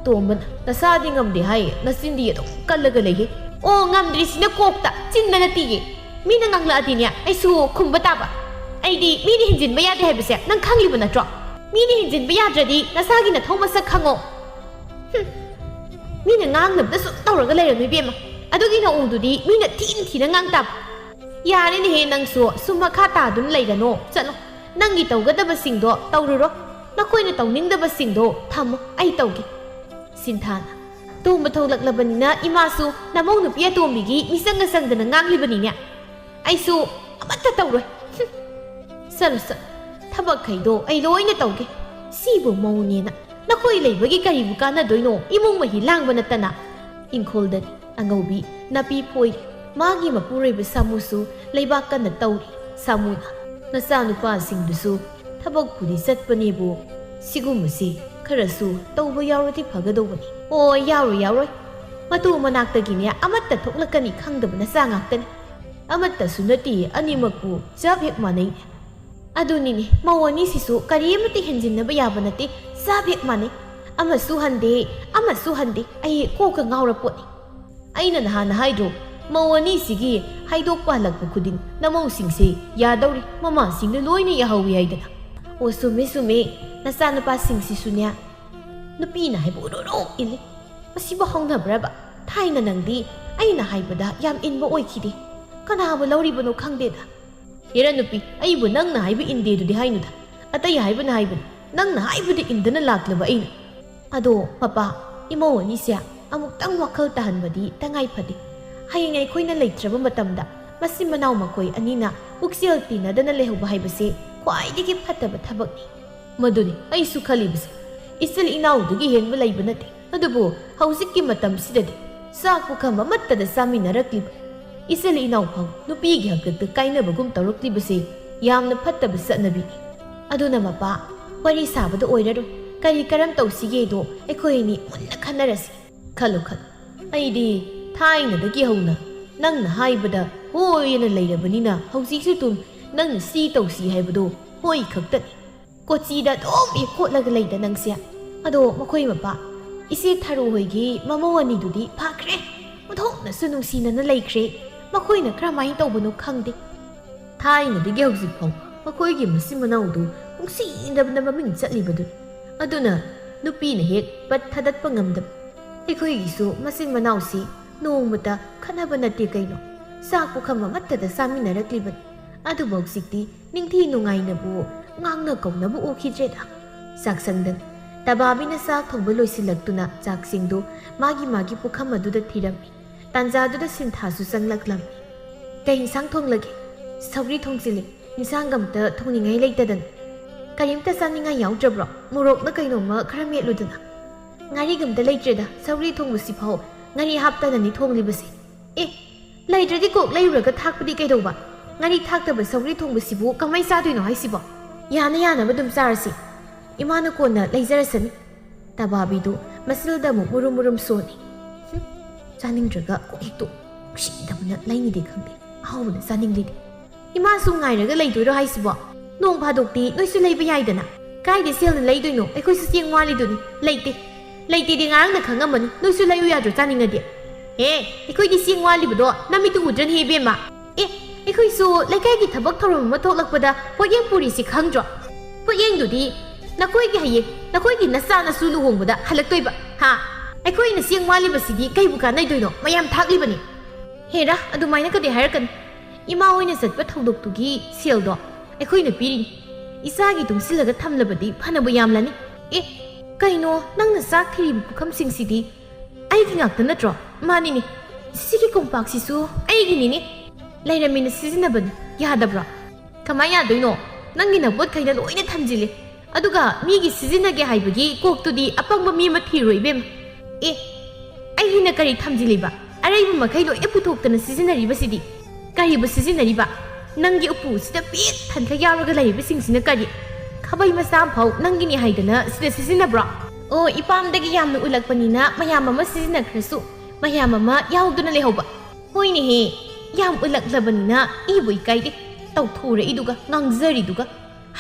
ꯇꯣꯝꯕꯅ ꯅꯁꯥꯗꯤ ꯉꯝꯗꯦ ꯍꯥꯏꯌꯦ ꯅꯆꯤꯟꯗꯤ ꯑꯗꯨꯝ ꯀꯜꯂꯒ ꯂꯩꯌꯦ ꯑꯣ ꯉꯝꯗ꯭ꯔꯤꯁꯤꯅ ꯀꯣꯛꯇ ꯆꯤꯟꯗ ꯅꯠꯇꯤꯌꯦ ꯃꯤꯅ ꯉꯥꯡꯂꯛꯑꯗꯤꯅꯦ ꯑꯩꯁꯨ ꯈꯨꯝꯕ ꯇꯥꯕ ꯑꯩꯗꯤ ꯃꯤꯅ ꯍꯦꯟꯖꯤꯟꯕ ꯌꯥꯗꯦ ꯍꯥꯏꯕꯁꯦ ꯅꯪ ꯈꯪꯂꯤꯕ ꯅꯠꯇ꯭ꯔꯣ ꯃꯤꯅ ꯍꯦꯟꯖꯤꯟꯕ ꯌꯥꯗ꯭ꯔꯗꯤ ꯅꯁꯥꯒꯤ ꯅꯊꯧ ꯃꯁꯛ ꯈꯪꯉꯣ ꯃꯤꯅ ꯉꯥꯡꯅꯕꯗ ꯁꯨꯝ ꯇꯧꯔꯒ ꯂꯩꯔꯝꯃꯤ ꯏꯕꯦꯝꯃ ꯑꯗꯨꯒꯤ ꯅꯑꯣꯡꯗꯨꯗꯤ ꯃꯤꯅ ꯊꯤꯅ ꯉꯥꯡ ꯇꯥꯕ ꯌꯥꯔꯦꯅꯦꯍꯦ ꯅꯪꯁꯨ ꯁꯨꯝ ꯃꯈꯥ ꯇꯥꯗꯨꯅ ꯂꯩꯒꯅꯣ ꯆꯠꯂꯣ ꯅꯪꯒꯤ ꯇꯧꯒꯗꯕꯁꯤꯡꯗꯣ ꯇꯧꯔꯨꯔꯣ ꯅꯈꯣꯏꯅ ꯇꯧꯅꯤꯡꯗꯕꯁꯤꯡꯗꯣ ꯊꯝꯃꯣ ꯑꯩ ꯇꯧꯒꯦ ꯁꯤꯟꯊꯥꯅ ꯇꯣꯝꯕ ꯊꯣꯛꯂꯛꯂꯕꯅꯤꯅ ꯏꯃꯥꯁꯨ ꯅꯃꯧ ꯅꯨꯄꯤ ꯑꯇꯣꯝꯕꯤꯒꯤ ꯃꯤꯆꯪꯒ ꯆꯪꯗꯅ ꯉꯥꯡꯂꯤꯕꯅꯤꯅꯦ ꯑꯩꯁꯨ ꯑꯃꯠꯇ ꯇꯧꯔꯣꯏ ꯆꯠꯂꯣ ꯊꯕꯛꯈꯩꯗꯣ ꯑꯩ ꯂꯣꯏꯅ ꯇꯧꯒꯦ ꯁꯤꯕꯨ ꯃꯧꯅꯦꯅ ꯅꯈꯣꯏ ꯂꯩꯕꯒꯤ ꯀꯔꯤꯕꯨ ꯀꯥꯟꯅꯗꯣꯏꯅꯣ ꯏꯃꯨꯡ ꯃꯍꯤ ꯂꯥꯡꯕ ꯅꯠꯇꯅ ꯏꯪꯈꯣꯜꯗꯅꯤ ꯑꯉꯧꯕꯤ ꯅꯥꯄꯤ ꯐꯣꯏꯔꯤ ꯃꯥꯒꯤ ꯃꯄꯨꯔꯣꯏꯕ ꯁꯥꯃꯨꯁꯨ ꯂꯩꯕꯥꯛ ꯀꯟꯅ ꯇꯧꯔꯤ ꯁꯥꯃꯨꯅ ꯅꯆꯥꯅꯨꯄꯥꯁꯤꯡꯗꯨꯁꯨ ꯊꯕꯛꯄꯨꯗꯤ ꯆꯠꯄꯅꯦꯕꯨ ꯁꯤꯒꯨꯝꯕꯁꯤ ꯈꯔꯁꯨ ꯇꯧꯕ ꯌꯥꯎꯔꯗꯤ ꯐꯒꯗꯧꯕꯅꯤ ꯑꯣ ꯌꯥꯎꯔꯣꯏ ꯃꯇꯨ ꯃꯅꯥꯛꯇꯒꯤꯅꯦ ꯑꯃꯠꯇ ꯊꯣꯛꯂꯛꯀꯅꯤ ꯈꯪꯗꯕ ꯅꯆꯥ ꯉꯥꯛꯇꯅꯤ ꯑꯃꯠꯇꯁꯨ ꯅꯠꯇꯦ ꯑꯅꯤꯃꯛꯄꯨ ꯆꯞ ꯍꯦꯛ ꯃꯥꯟꯅꯩꯅꯦ ꯑꯗꯨꯅꯤꯅꯦ ꯃꯧ ꯑꯅꯤꯁꯤꯁꯨ ꯀꯔꯤꯃꯠꯇ ꯍꯦꯟꯖꯤꯟꯅꯕ ꯌꯥꯕ ꯅꯠꯇꯦ ꯆꯞ ꯍꯦꯛ ꯃꯥꯟꯅꯩ ꯑꯃꯁꯨ ꯍꯟꯗꯦ ꯑꯩ ꯀꯣꯛꯀ ꯉꯥꯎꯔ ꯄꯣꯠꯅꯤ ꯑꯩꯅ ꯅꯍꯥꯟ ꯍꯥꯏꯗ꯭ꯔꯣ ꯃꯧ ꯑꯅꯤꯁꯤꯒꯤ ꯍꯥꯏꯗꯣꯛꯄ ꯍꯜꯂꯛꯄ ꯈꯨꯗꯤꯡ ꯅꯃꯧꯁꯤꯡꯁꯦ ꯌꯥꯗꯧꯔꯤ ꯃꯃꯥꯁꯤꯡꯅ ꯂꯣꯏꯅ ꯌꯥꯍꯧꯋꯤ ꯍꯥꯏꯗꯅ ꯑꯣ ꯆꯨꯝꯃꯦ ꯅꯆꯥꯅꯨꯄꯥꯁꯤꯡꯁꯤꯁꯨꯅꯦ ꯅꯨꯄꯤꯅ ꯍꯥꯏꯕ ꯎꯔꯨꯔꯨ ꯏꯜꯂꯤ ꯃꯁꯤꯕꯨ ꯍꯧꯅꯕ꯭ꯔꯕ ꯊꯥꯏꯅ ꯅꯪꯗꯤ ꯑꯩꯅ ꯍꯥꯏꯕꯗ ꯌꯥꯝ ꯏꯟꯕ ꯑꯣꯏꯈꯤꯗꯦ ꯀꯅꯥꯕꯨ ꯂꯧꯔꯤꯕꯅꯣ ꯈꯪꯗꯦꯗ ꯍꯦꯔꯥ ꯅꯨꯄꯤ ꯑꯩꯕꯨ ꯅꯪꯅ ꯍꯥꯏꯕ ꯏꯟꯗꯦꯗꯨꯗꯤ ꯍꯥꯏꯅꯨꯗ ꯑꯇꯩ ꯍꯥꯏꯕꯅ ꯅꯪꯅ ꯍꯥꯏꯕꯗ ꯏꯟꯗꯅ ꯂꯥꯛꯂꯕ ꯑꯩꯅ ꯑꯗꯣ ꯃꯄꯥ ꯏꯃꯧ ꯑꯅꯤꯁꯦ ꯑꯃꯨꯛꯇꯪ ꯋꯥꯈꯜ ꯇꯥꯍꯟꯕꯗꯤ ꯇꯉꯥꯏ ꯐꯗꯦ ꯍꯌꯦꯡ ꯑꯩꯈꯣꯏꯅ ꯂꯩꯇ꯭ꯔꯕ ꯃꯇꯝꯗ ꯃꯆꯤꯟ ꯃꯅꯥꯎ ꯃꯈꯣꯏ ꯑꯅꯤꯅ ꯄꯨꯛꯆꯦꯜ ꯇꯤꯟꯅꯗꯅ ꯂꯩꯍꯧꯕ ꯍꯥꯏꯕꯁꯦ ꯈ꯭ꯋꯥꯏꯗꯒꯤ ꯐꯠꯇꯕ ꯊꯕꯛꯅꯤ ꯃꯗꯨꯅꯤ ꯑꯩꯁꯨ ꯈꯜꯂꯤꯕꯁꯦ ꯏꯆꯤꯜ ꯏꯅꯥꯎꯗꯒꯤ ꯍꯦꯟꯕ ꯂꯩꯕ ꯅꯠꯇꯦ ꯑꯗꯨꯕꯨ ꯍꯧꯖꯤꯛꯀꯤ ꯃꯇꯝꯁꯤꯗꯗꯤ ꯆꯥꯛ ꯄꯨꯈꯝ ꯑꯃꯠꯇꯗ ꯆꯥꯃꯤꯟꯅꯔꯛꯂꯤꯕ ꯏꯆꯤꯜ ꯏꯅꯥꯎ ꯐꯥꯎ ꯅꯨꯄꯤꯒꯤ ꯍꯛꯇꯛꯇ ꯀꯥꯏꯅꯕꯒꯨꯝ ꯇꯧꯔꯛꯂꯤꯕꯁꯦ ꯌꯥꯝꯅ ꯐꯠꯇꯕ ꯆꯠꯅꯕꯤꯅꯤ ꯑꯗꯨꯅ ꯃꯄꯥ ꯋꯥꯔꯤ ꯁꯥꯕꯗ ꯑꯣꯏꯔꯔꯣꯏ ꯀꯔꯤ ꯀꯔꯝ ꯇꯧꯁꯤꯒꯦꯗꯣ ꯑꯩꯈꯣꯏ ꯑꯅꯤ ꯃꯨꯟꯅ ꯈꯟꯅꯔꯁꯤ ꯈꯜꯂꯨ ꯑꯩꯗꯤ ꯊꯥꯏꯅꯗꯒꯤ ꯍꯧꯅ ꯅꯪꯅ ꯍꯥꯏꯕꯗ ꯍꯣꯏꯅ ꯂꯩꯔꯕꯅꯤꯅ ꯍꯧꯖꯤꯛꯁꯨ ꯇꯨꯝ ꯅꯪꯅ ꯁꯤ ꯇꯧꯁꯤ ꯍꯥꯏꯕꯗꯣ ꯍꯣꯏ ꯈꯛꯇꯅꯤ ꯀꯣꯆꯤꯗ ꯑꯗꯨꯝ ꯈꯣꯠꯂꯒ ꯂꯩꯗ ꯅꯪꯁꯦ ꯑꯗꯣ ꯃꯈꯣꯏ ꯃꯄꯥ ꯏꯆꯦ ꯊꯥꯔꯨ ꯍꯣꯏꯒꯤ ꯃꯃꯧ ꯑꯅꯤꯗꯨꯗꯤ ꯐꯈ꯭ꯔꯦ ꯃꯊꯣꯛꯅꯁꯨ ꯅꯨꯡꯁꯤꯅꯅ ꯂꯩꯈ꯭ꯔꯦ ꯃꯈꯣꯏꯅ ꯀꯔꯝꯍꯥꯏꯅ ꯇꯧꯕꯅꯣ ꯈꯪꯗꯦ ꯊꯥꯏꯅꯗꯒꯤ ꯍꯧꯖꯤꯛ ꯐꯥꯎ ꯃꯈꯣꯏꯒꯤ ꯃꯆꯤꯟ ꯃꯅꯥꯎꯗꯨ ꯅꯨꯡꯁꯤꯗꯕꯅ ꯃꯃꯤꯡ ꯆꯠꯂꯤꯕꯗꯨ ꯑꯗꯨꯅ ꯅꯨꯄꯤꯅ ꯍꯦꯛ ꯄꯠ ꯊꯥꯗꯠꯄ ꯉꯝꯗꯕ ꯑꯩꯈꯣꯏꯒꯤꯁꯨ ꯃꯆꯤꯟ ꯃꯅꯥꯎꯁꯤ ꯅꯣꯡꯃꯇ ꯈꯟꯅꯕ ꯅꯠꯇꯦ ꯀꯩꯅꯣ ꯆꯥꯛ ꯄꯨꯈꯝ ꯑꯃꯠꯇꯗ ꯆꯥꯃꯤꯟꯅꯔꯛꯂꯤꯕꯅꯤ ꯑꯗꯨꯕꯨ ꯍꯧꯖꯤꯛꯇꯤ ꯅꯤꯡꯊꯤ ꯅꯨꯡꯉꯥꯏꯅꯕꯨ ꯉꯥꯡꯅ ꯀꯧꯅꯕ ꯎꯈꯤꯗ꯭ꯔꯦꯗ ꯆꯥꯛꯁꯪꯗꯅ ꯇꯕꯥꯕꯤꯅ ꯆꯥꯛ ꯊꯣꯡꯕ ꯂꯣꯏꯁꯤꯜꯂꯛꯇꯨꯅ ꯆꯥꯛꯁꯤꯡꯗꯨ ꯃꯥꯒꯤ ꯄꯨꯈꯝ ꯑꯗꯨꯗ ꯊꯤꯔꯝꯃꯤ ꯇꯥꯟꯖꯥꯗꯨꯗ ꯁꯤꯟꯊꯥꯁꯨ ꯆꯪꯂꯛꯂꯝꯃꯤ ꯀꯩ ꯏꯟꯁꯥꯡ ꯊꯣꯡꯂꯒꯦ ꯁꯧꯒ꯭ꯔꯤ ꯊꯣꯡꯖꯤꯜꯂꯤ ꯏꯟꯁꯥꯡ ꯑꯝꯇ ꯊꯣꯡꯅꯤꯡꯉꯥꯏ ꯂꯩꯇꯗꯅ ꯀꯔꯤꯝꯇ ꯆꯥꯅꯤꯡꯉꯥꯏ ꯌꯥꯎꯗ꯭ꯔꯕ꯭ꯔꯣ ꯃꯣꯔꯣꯛꯅ ꯀꯩꯅꯣꯝꯃ ꯈꯔ ꯃꯦꯠꯂꯨꯗꯅ ꯉꯥꯔꯤꯒꯝꯇ ꯂꯩꯇ꯭ꯔꯦꯗ ꯁꯧꯒ꯭ꯔꯤ ꯊꯣꯡꯕꯁꯤꯐꯥꯎ ꯉꯥꯔꯤ ꯍꯥꯞꯇꯅꯅꯤ ꯊꯣꯡꯂꯤꯕꯁꯦ ꯑꯦ ꯂꯩꯇ꯭ꯔꯗꯤ ꯀꯣꯛ ꯂꯩꯔꯨꯔꯒ ꯊꯥꯛꯄꯗꯤ ꯀꯩꯗꯧꯕ ꯉꯥꯔꯤ ꯊꯥꯛꯇꯕ ꯁꯧꯒ꯭ꯔꯤ ꯊꯣꯡꯕꯁꯤꯕꯨ ꯀꯃꯥꯏ ꯆꯥꯗꯣꯏꯅꯣ ꯍꯥꯏꯁꯤꯕꯣ ꯌꯥꯅ ꯌꯥꯅꯕ ꯑꯗꯨꯝ ꯆꯥꯔꯁꯤ ꯏꯃꯥꯅ ꯀꯣꯟꯅ ꯂꯩꯖꯔꯁꯅꯤ ꯇꯕꯥꯕꯤꯗꯨ ꯃꯆꯤꯜꯗ ꯑꯃꯨꯛ ꯃꯨꯔꯨꯝ ꯁꯣꯟꯅꯤ ꯆꯥꯅꯤꯡꯗ꯭ꯔꯒ ꯀꯣꯛ ꯍꯦꯛꯇꯣ ꯅꯨꯡꯁꯤꯗꯕꯅ ꯂꯩꯅꯤꯗꯤ ꯈꯪꯗꯦ ꯑꯍꯥꯎꯕꯅ ꯆꯥꯅꯤꯡꯂꯤꯗꯤ ꯏꯃꯥꯁꯨ ꯉꯥꯏꯔꯒ ꯂꯩꯗꯣꯏꯔꯣ ꯍꯥꯏꯁꯤꯕꯣ ꯅꯣꯡ ꯐꯥꯗꯣꯛꯇꯤ ꯅꯣꯏꯁꯨ ꯂꯩꯕ ꯌꯥꯏꯗꯅ ꯀꯥꯏꯗ ꯁꯦꯜꯅ ꯂꯩꯗꯣꯏꯅꯣ ꯑꯩꯈꯣꯏꯁꯨ ꯆꯦꯡ ꯋꯥꯠꯂꯤꯗꯨꯅꯤ ꯂꯩꯇꯦꯗꯤ ꯉꯔꯥꯡꯅ ꯈꯪꯉꯝꯃꯅꯤ ꯅꯣꯏꯁꯨ ꯂꯩꯌꯨ ꯌꯥꯗ꯭ꯔꯣ ꯆꯥꯅꯤꯡꯉꯗꯤ ꯑꯩꯈꯣꯏꯗꯤ ꯆꯦꯡ ꯋꯥꯠꯂꯤꯕꯗꯣ ꯅꯃꯤꯠꯇꯨ ꯎꯗ꯭ꯔꯅꯤ ꯏꯕꯦꯝꯃ ꯑꯩꯈꯣꯏꯁꯨ ꯂꯩꯀꯥꯏꯒꯤ ꯊꯕꯛ ꯊꯧꯔꯝ ꯑꯃ ꯊꯣꯛꯂꯛꯄꯗ ꯄꯣꯠꯌꯦꯡ ꯄꯨꯔꯤꯁꯤ ꯈꯪꯗ꯭ꯔꯣ ꯄꯣꯠꯌꯦꯡꯗꯨꯗꯤ ꯅꯈꯣꯏꯒꯤ ꯍꯌꯦꯡ ꯅꯈꯣꯏꯒꯤ ꯅꯆꯥꯅꯁꯨ ꯂꯨꯍꯣꯡꯕꯗ ꯍꯜꯂꯛꯇꯣꯏꯕ ꯑꯩꯈꯣꯏꯅ ꯆꯦꯡ ꯋꯥꯠꯂꯤꯕꯁꯤꯗꯤ ꯀꯩꯕꯨ ꯀꯥꯟꯅꯩꯗꯣꯏꯅꯣ ꯃꯌꯥꯝ ꯊꯥꯛꯂꯤꯕꯅꯤ ꯍꯦꯔꯥ ꯑꯗꯨꯃꯥꯏꯅ ꯀꯗꯤ ꯍꯥꯏꯔꯛꯀꯅꯤ ꯏꯃꯥ ꯍꯣꯏꯅ ꯆꯠꯄ ꯊꯧꯗꯣꯛꯇꯨꯒꯤ ꯁꯦꯜꯗꯣ ꯑꯩꯈꯣꯏꯅ ꯄꯤꯔꯤꯅꯤ ꯏꯆꯥꯒꯤ ꯇꯨꯡꯁꯤꯜꯂꯒ ꯊꯝꯂꯕꯗꯤ ꯐꯅꯕ ꯌꯥꯝꯂꯅꯤ ꯀꯩꯅꯣ ꯅꯪꯅ ꯆꯥꯛ ꯊꯤꯔꯤꯕ ꯄꯨꯈꯝꯁꯤꯡꯁꯤꯗꯤ ꯑꯩꯒꯤ ꯉꯥꯛꯇ ꯅꯠꯇ꯭ꯔꯣ ꯃꯥꯅꯤꯅꯦ ꯁꯤꯒꯤ ꯀꯣꯝꯄꯥꯛꯁꯤꯁꯨ ꯑꯩꯒꯤꯅꯤꯅꯦ ꯂꯩꯔꯝꯃꯤꯅ ꯁꯤꯖꯤꯟꯅꯕꯅꯤ ꯌꯥꯗꯕ꯭ꯔꯣ ꯀꯃꯥꯏ ꯌꯥꯗꯣꯏꯅꯣ ꯅꯪꯒꯤ ꯅꯄꯣꯠꯈꯩꯅ ꯂꯣꯏꯅ ꯊꯝꯖꯤꯜꯂꯤ ꯑꯗꯨꯒ ꯃꯤꯒꯤ ꯁꯤꯖꯤꯟꯅꯒꯦ ꯍꯥꯏꯕꯒꯤ ꯀꯣꯛꯇꯨꯗꯤ ꯑꯄꯪꯕ ꯃꯤ ꯑꯃ ꯊꯤꯔꯣ ꯏꯕꯦꯝꯃ ꯑꯩꯒꯤꯅ ꯀꯔꯤ ꯊꯝꯖꯤꯜꯂꯤꯕ ꯑꯔꯩꯕ ꯃꯈꯩ ꯂꯣꯏꯅ ꯄꯨꯊꯣꯛꯇꯅ ꯁꯤꯖꯤꯟꯅꯔꯤꯕꯁꯤꯗꯤ ꯀꯔꯤꯕꯨ ꯁꯤꯖꯤꯟꯅꯔꯤꯕ ꯅꯪꯒꯤ ꯎꯄꯨꯁꯤꯗ ꯄꯤꯛ ꯊꯟꯈ ꯌꯥꯎꯔꯒ ꯂꯩꯔꯤꯕꯁꯤꯡꯁꯤꯅ ꯀꯔꯤ ꯈꯥꯕꯩ ꯃꯆꯥ ꯑꯃꯐꯥꯎ ꯅꯪꯒꯤꯅꯤ ꯍꯥꯏꯗꯅ ꯁꯤꯗ ꯁꯤꯖꯤꯟꯅꯕ꯭ꯔꯣ ꯏꯄꯥꯝꯗꯒꯤ ꯌꯥꯝꯅ ꯎꯠꯂꯛꯄꯅꯤꯅ ꯃꯌꯥꯝ ꯑꯃ ꯁꯤꯖꯤꯟꯅꯈ꯭ꯔꯁꯨ ꯃꯌꯥꯝ ꯑꯃ ꯌꯥꯎꯗꯨꯅ ꯂꯩꯍꯧꯕ ꯍꯣꯏꯅꯦꯍꯦ ꯌꯥꯝ ꯎꯠꯂꯛꯂꯕꯅꯤꯅ ꯏꯕꯨ ꯏꯀꯥꯏꯗꯦ ꯇꯧꯊꯣꯔꯛꯏꯗꯨꯒ ꯉꯥꯡꯖꯔꯤꯗꯨꯒ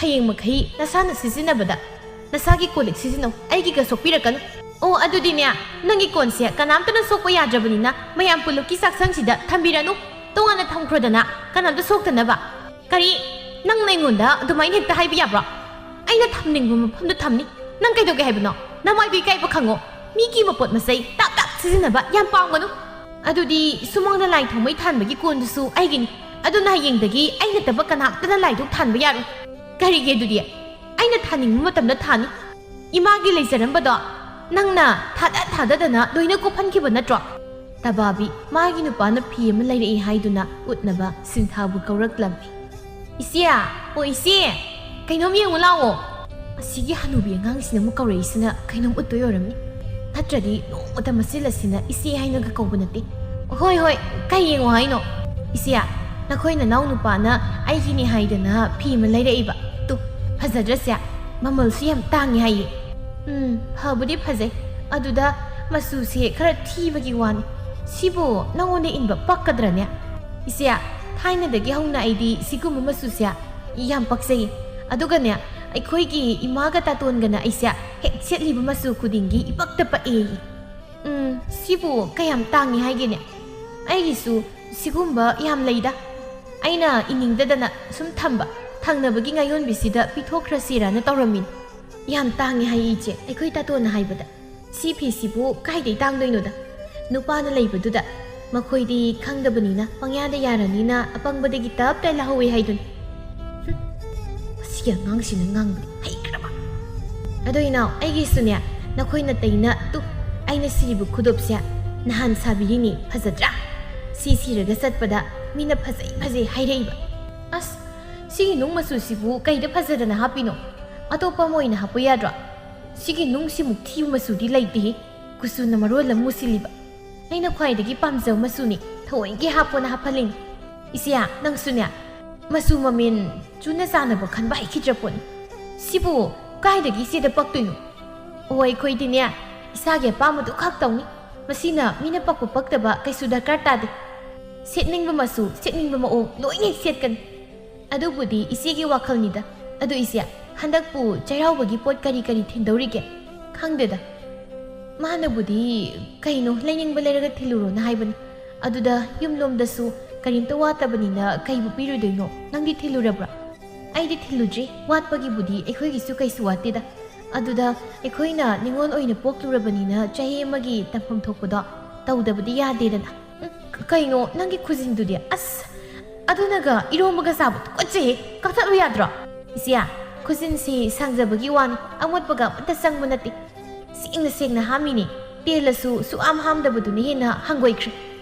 ꯍꯌꯦꯡ ꯃꯈꯩ ꯅꯁꯥꯅ ꯁꯤꯖꯤꯟꯅꯕꯗ ꯅꯁꯥꯒꯤ ꯀꯣꯜꯂꯤꯛ ꯁꯤꯖꯤꯟꯅꯧ ꯑꯩꯒꯤꯒ ꯁꯣꯛꯄꯤꯔꯛꯀꯅꯨ ꯑꯗꯨꯗꯤꯅꯦ ꯅꯪꯒꯤ ꯀꯣꯟꯁꯦ ꯀꯅꯥꯝꯇꯅ ꯁꯣꯛꯄ ꯌꯥꯗ꯭ꯔꯕꯅꯤ나 ꯃꯌꯥꯝ ꯄꯨꯂꯞꯀꯤ ꯆꯥꯛꯁꯪꯁꯤꯗ ꯊꯝꯕꯤꯔꯅꯨ ꯇꯣꯉꯥꯟꯅ ꯊꯝꯈ꯭ꯔꯣꯗꯅ ꯀꯅꯥꯝꯇ ꯁꯣꯛꯇꯅꯕ ꯀꯔꯤ ꯅꯪꯅ ꯑꯩꯉꯣꯟꯗ ꯑꯗꯨꯃꯥꯏꯅ ꯍꯦꯛꯇ ꯍꯥꯏꯕ ꯌꯥꯕ꯭ꯔꯣ ꯑꯩꯅ ꯊꯝꯅꯤꯡꯕ ꯃꯐꯝꯗ ꯊꯝꯅꯤ ꯅꯪ ꯀꯩꯗꯧꯒꯦ ꯍꯥꯏꯕꯅꯣ ꯅꯃꯥꯏꯗꯨ ꯏꯀꯥꯏꯕ ꯈꯪꯉꯣ ꯃꯤꯒꯤ ꯃꯄꯣꯠ ꯃꯆꯩ ꯇꯥꯞ ꯁꯤꯖꯤꯟꯅꯕ ꯌꯥꯝ ꯄꯥꯝꯒꯅꯨ ꯑꯗꯨꯗꯤ ꯁꯨꯃꯥꯡꯗ ꯂꯥꯏ ꯊꯥꯎꯃꯩ ꯊꯥꯟꯕꯒꯤ ꯀꯣꯟꯗꯨꯁꯨ ꯑꯩꯒꯤꯅꯤ ꯑꯗꯨꯅ ꯍꯌꯦꯡꯗꯒꯤ ꯑꯩ ꯅꯠꯇꯕ ꯀꯅꯥꯝꯇꯅ ꯂꯥꯏꯗꯨꯛ ꯊꯥꯟꯕ ꯌꯥꯔꯣꯏ ꯀꯔꯤꯒꯤ ꯑꯗꯨꯗꯤ ꯑꯩꯅ ꯊꯥꯅꯤꯡꯕ ꯃꯇꯝꯗ ꯊꯥꯅꯤ ꯏꯃꯥꯒꯤ ꯂꯩꯖꯔꯝꯕꯗꯣ ꯅꯪꯅ ꯊꯥꯗꯗꯅ ꯂꯣꯏꯅ ꯀꯣꯞꯍꯟꯈꯤꯕ ꯅꯠꯇ꯭ꯔꯣ ꯇꯕꯥꯕꯤ ꯃꯥꯒꯤ ꯅꯨꯄꯥꯅ ꯐꯤ ꯑꯃ ꯂꯩꯔꯛꯏ ꯍꯥꯏꯗꯨꯅ ꯎꯠꯅꯕ ꯁꯤꯟꯊꯥꯕꯨ ꯀꯧꯔꯛꯂꯝꯃꯤ ꯏꯆꯦ ꯏꯆꯦ ꯀꯩꯅꯣꯝ ꯌꯦꯡꯉꯨ ꯂꯥꯛꯑꯣ ꯑꯁꯤꯒꯤ ꯍꯅꯨꯕꯤ ꯑꯉꯥꯡꯁꯤꯅ ꯑꯃꯨꯛ ꯀꯧꯔꯛꯏꯁꯤꯅ ꯀꯩꯅꯣꯝ ꯎꯠꯇꯣꯏ ꯑꯣꯏꯔꯝꯅꯤ ꯅꯠꯇ꯭ꯔꯗꯤ ꯅꯣꯡꯃꯇ ꯃꯆꯤꯜ ꯑꯁꯤꯅ ꯏꯆꯦ ꯍꯥꯏꯅꯒ ꯀꯧꯕ ꯅꯠꯇꯦ ꯍꯣꯏ ꯀꯩ ꯌꯦꯡꯉꯣ ꯍꯥꯏꯅꯣ ꯏꯆꯦ ꯅꯈꯣꯏ ꯅꯅꯥꯎ ꯅꯨꯄꯥꯅ ꯑꯩꯒꯤꯅꯤ ꯍꯥꯏꯗꯅ ꯐꯤ ꯑꯃ ꯂꯩꯔꯛꯏꯕ ꯇꯨ ꯐꯖꯗ꯭ꯔꯁꯦ ꯃꯃꯜꯁꯨ ꯌꯥꯝ ꯇꯥꯡꯉꯤ ꯍꯥꯏꯌꯦ ꯐꯕꯨꯗꯤ ꯐꯖꯩ ꯑꯗꯨꯗ ꯃꯆꯨꯁꯦ ꯈꯔ ꯊꯤꯕꯒꯤ ꯋꯥꯅꯤ ꯁꯤꯕꯨ ꯅꯪꯉꯣꯟꯗ ꯏꯟꯕ ꯄꯛꯀꯗ꯭ꯔꯅꯦ ꯏꯆꯦ ꯊꯥꯏꯅꯗꯒꯤ ꯍꯧꯅ ꯑꯩꯗꯤ ꯁꯤꯒꯨꯝꯕ ꯃꯆꯨꯁꯦ ꯌꯥꯝ ꯄꯛꯆꯩ ꯑꯗꯨꯒꯅꯦ ꯑꯩꯈꯣꯏꯒꯤ ꯏꯃꯥꯒ ꯇꯥꯇꯣꯟꯒꯅ ꯑꯩꯁꯦ ꯍꯦꯛ ꯁꯦꯠꯂꯤꯕ ꯃꯆꯨ ꯈꯨꯗꯤꯡꯒꯤ ꯏꯄꯛꯇ ꯄꯛꯑꯦ ꯁꯤꯕꯨ ꯀꯌꯥꯝ ꯇꯥꯡꯉꯤ ꯍꯥꯏꯒꯦꯅꯦ ꯑꯩꯒꯤꯁꯨ ꯁꯤꯒꯨꯝꯕ ꯌꯥꯝ ꯂꯩꯗ ꯑꯩꯅ ꯏꯅꯤꯡꯗꯗꯅ ꯁꯨꯝ ꯊꯝꯕ ꯊꯪꯅꯕꯒꯤ ꯉꯥꯌꯣꯟꯕꯤꯁꯤꯗ ꯄꯤꯊꯣꯛꯈ꯭ꯔꯁꯤꯔꯅ ꯇꯧꯔꯝꯃꯤꯅꯤ ꯌꯥꯝ ꯇꯥꯡꯉꯤ ꯍꯥꯏꯌꯦ ꯏꯆꯦ ꯑꯩꯈꯣꯏ ꯇꯥꯇꯣꯟꯅ ꯍꯥꯏꯕꯗ ꯁꯤ ꯐꯤꯁꯤꯕꯨ ꯀꯥꯏꯗꯩ ꯇꯥꯡꯗꯣꯏꯅꯣꯗ ꯅꯨꯄꯥꯅ ꯂꯩꯕꯗꯨꯗ ꯃꯈꯣꯏꯗꯤ ꯈꯪꯗꯕꯅꯤꯅ ꯄꯪꯌꯥꯗ ꯌꯥꯔꯅꯤꯅ ꯑꯄꯪꯕꯗꯒꯤ ꯇꯞꯇ ꯂꯧꯍꯧꯋꯦ ꯍꯥꯏꯗꯨꯅꯤ ꯑꯁꯤꯒꯤ ꯑꯉꯥꯡꯁꯤꯅ ꯉꯥꯡꯕꯗꯤ ꯍꯩꯈ꯭ꯔꯕ ꯑꯗꯣ ꯏꯅꯥꯎ ꯑꯩꯒꯤꯁꯨꯅꯦ ꯅꯈꯣꯏꯅ ꯇꯩꯅ ꯑꯩꯅ ꯁꯤꯔꯤꯕ ꯈꯨꯗꯣꯞꯁꯦ ꯅꯍꯥꯟ ꯁꯥꯕꯤꯔꯤꯅꯤ ꯐꯖꯗ꯭ꯔꯥ ꯁꯤꯔꯒ ꯆꯠꯄꯗ ꯃꯤꯅ ꯐꯖꯩ ꯍꯥꯏꯔꯛꯏꯕ ꯑꯁ ꯁꯤꯒꯤ ꯅꯨꯡ ꯃꯆꯨꯁꯤꯕꯨ ꯀꯩꯗ ꯐꯖꯗꯅ ꯍꯥꯞꯄꯤꯅꯣ ꯑꯇꯣꯞꯄ ꯑꯃ ꯑꯣꯏꯅ ꯍꯥꯞꯄ ꯌꯥꯗ꯭ꯔꯣ ꯁꯤꯒꯤ ꯅꯨꯡꯁꯤꯃꯨꯛ ꯊꯤꯕ ꯃꯆꯨꯗꯤ ꯂꯩꯇꯦ ꯀꯨꯆꯨꯅ ꯃꯔꯣꯜ ꯑꯃ ꯃꯨꯁꯤꯜꯂꯤꯕ ꯑꯩꯅ ꯈ꯭ꯋꯥꯏꯗꯒꯤ ꯄꯥꯝꯖꯕ ꯃꯆꯨꯅꯤ ꯊꯑꯣꯏꯒꯤ ꯍꯥꯞꯄꯣꯅ ꯍꯥꯞꯍꯜꯂꯤꯅꯤ ꯏꯆꯦ ꯅꯪꯁꯨꯅꯦ ꯃꯆꯨ ꯃꯃꯦꯟ ꯆꯨꯅ ꯆꯥꯅꯕ ꯈꯟꯕ ꯍꯩꯈꯤꯗ꯭ꯔ ꯄꯣꯠꯅꯤ ꯁꯤꯕꯨ ꯀꯥꯏꯗꯒꯤ ꯏꯆꯦꯗ ꯄꯛꯇꯣꯏꯅꯣ ꯑꯩꯈꯣꯏꯗꯤꯅꯦ ꯏꯁꯥꯒꯤ ꯑꯄꯥꯝꯕꯗꯨ ꯈꯛ ꯇꯧꯅꯤ ꯃꯁꯤꯅ ꯃꯤꯅ ꯄꯛꯄ ꯄꯛꯇꯕ ꯀꯩꯁꯨ ꯗꯔꯀꯥꯔ ꯇꯥꯗꯦ ꯁꯦꯠꯅꯤꯡꯕ ꯃꯆꯨ ꯁꯦꯠꯅꯤꯡꯕ ꯃꯑꯣꯡ ꯂꯣꯏꯅ ꯁꯦꯠꯀꯅꯤ ꯑꯗꯨꯕꯨꯗꯤ ꯏꯆꯦꯒꯤ ꯋꯥꯈꯜꯅꯤꯗ ꯑꯗꯨ ꯏꯆꯦ ꯍꯟꯗꯛꯄꯨ ꯆꯩꯔꯥꯎꯕꯒꯤ ꯄꯣꯠ ꯀꯔꯤ ꯊꯤꯟꯗꯧꯔꯤꯒꯦ ꯈꯪꯗꯦꯗ ꯃꯥꯅꯕꯨꯗꯤ ꯀꯩꯅꯣ ꯂꯩꯅꯤꯡꯕ ꯂꯩꯔꯒ ꯊꯤꯜꯂꯨꯔꯣꯅ ꯍꯥꯏꯕꯅꯤ ꯑꯗꯨꯗ ꯌꯨꯝꯂꯣꯝꯗꯁꯨ ꯀꯔꯤꯝꯇ ꯋꯥꯠꯇꯕꯅꯤꯅ ꯀꯩꯕꯨ ꯄꯤꯔꯨꯗꯣꯏꯅꯣ ꯅꯪꯗꯤ ꯊꯤꯜꯂꯨꯔꯕ꯭ꯔꯥ ꯑꯩꯗꯤ ꯊꯤꯜꯂꯨꯗ꯭ꯔꯤ ꯋꯥꯠꯄꯒꯤꯕꯨꯗꯤ ꯑꯩꯈꯣꯏꯒꯤꯁꯨ ꯀꯩꯁꯨ ꯋꯥꯠꯇꯦꯗ ꯑꯗꯨꯗ ꯑꯩꯈꯣꯏꯅ ꯅꯤꯉꯣꯜ ꯑꯣꯏꯅ ꯄꯣꯛꯂꯨꯔꯕꯅꯤꯅ ꯆꯍꯤ ꯑꯃꯒꯤ ꯇꯝꯐꯝ ꯊꯣꯛꯄꯗꯣ ꯇꯧꯗꯕꯗꯤ ꯌꯥꯗꯦꯗꯅ ꯀꯩꯅꯣ ꯅꯪꯒꯤ ꯈꯨꯖꯤꯟꯗꯨꯗꯤ ꯑꯁ ꯑꯗꯨꯅꯒ ꯏꯔꯣꯝꯕꯒ ꯆꯥꯕ ꯇꯨꯀꯠꯆꯩꯍꯦ ꯀꯛꯊꯠꯂꯨ ꯌꯥꯗ꯭ꯔꯣ ꯏꯆꯦ ꯈꯨꯖꯤꯟꯁꯤ ꯁꯥꯡꯖꯕꯒꯤ ꯋꯥꯅꯤ ꯑꯃꯣꯠꯄꯒ ꯑꯃꯠꯇ ꯆꯪꯕ ꯅꯠꯇꯦ ꯁꯦꯡꯅ ꯁꯦꯡꯅ ꯍꯥꯝꯃꯤꯅꯦ ꯇꯦꯜꯂꯁꯨ ꯁꯨꯛꯍꯥꯝ ꯍꯥꯝꯗꯕꯗꯨꯅ ꯍꯦꯟꯅ ꯍꯪꯒꯣꯏꯈ꯭ꯔꯦ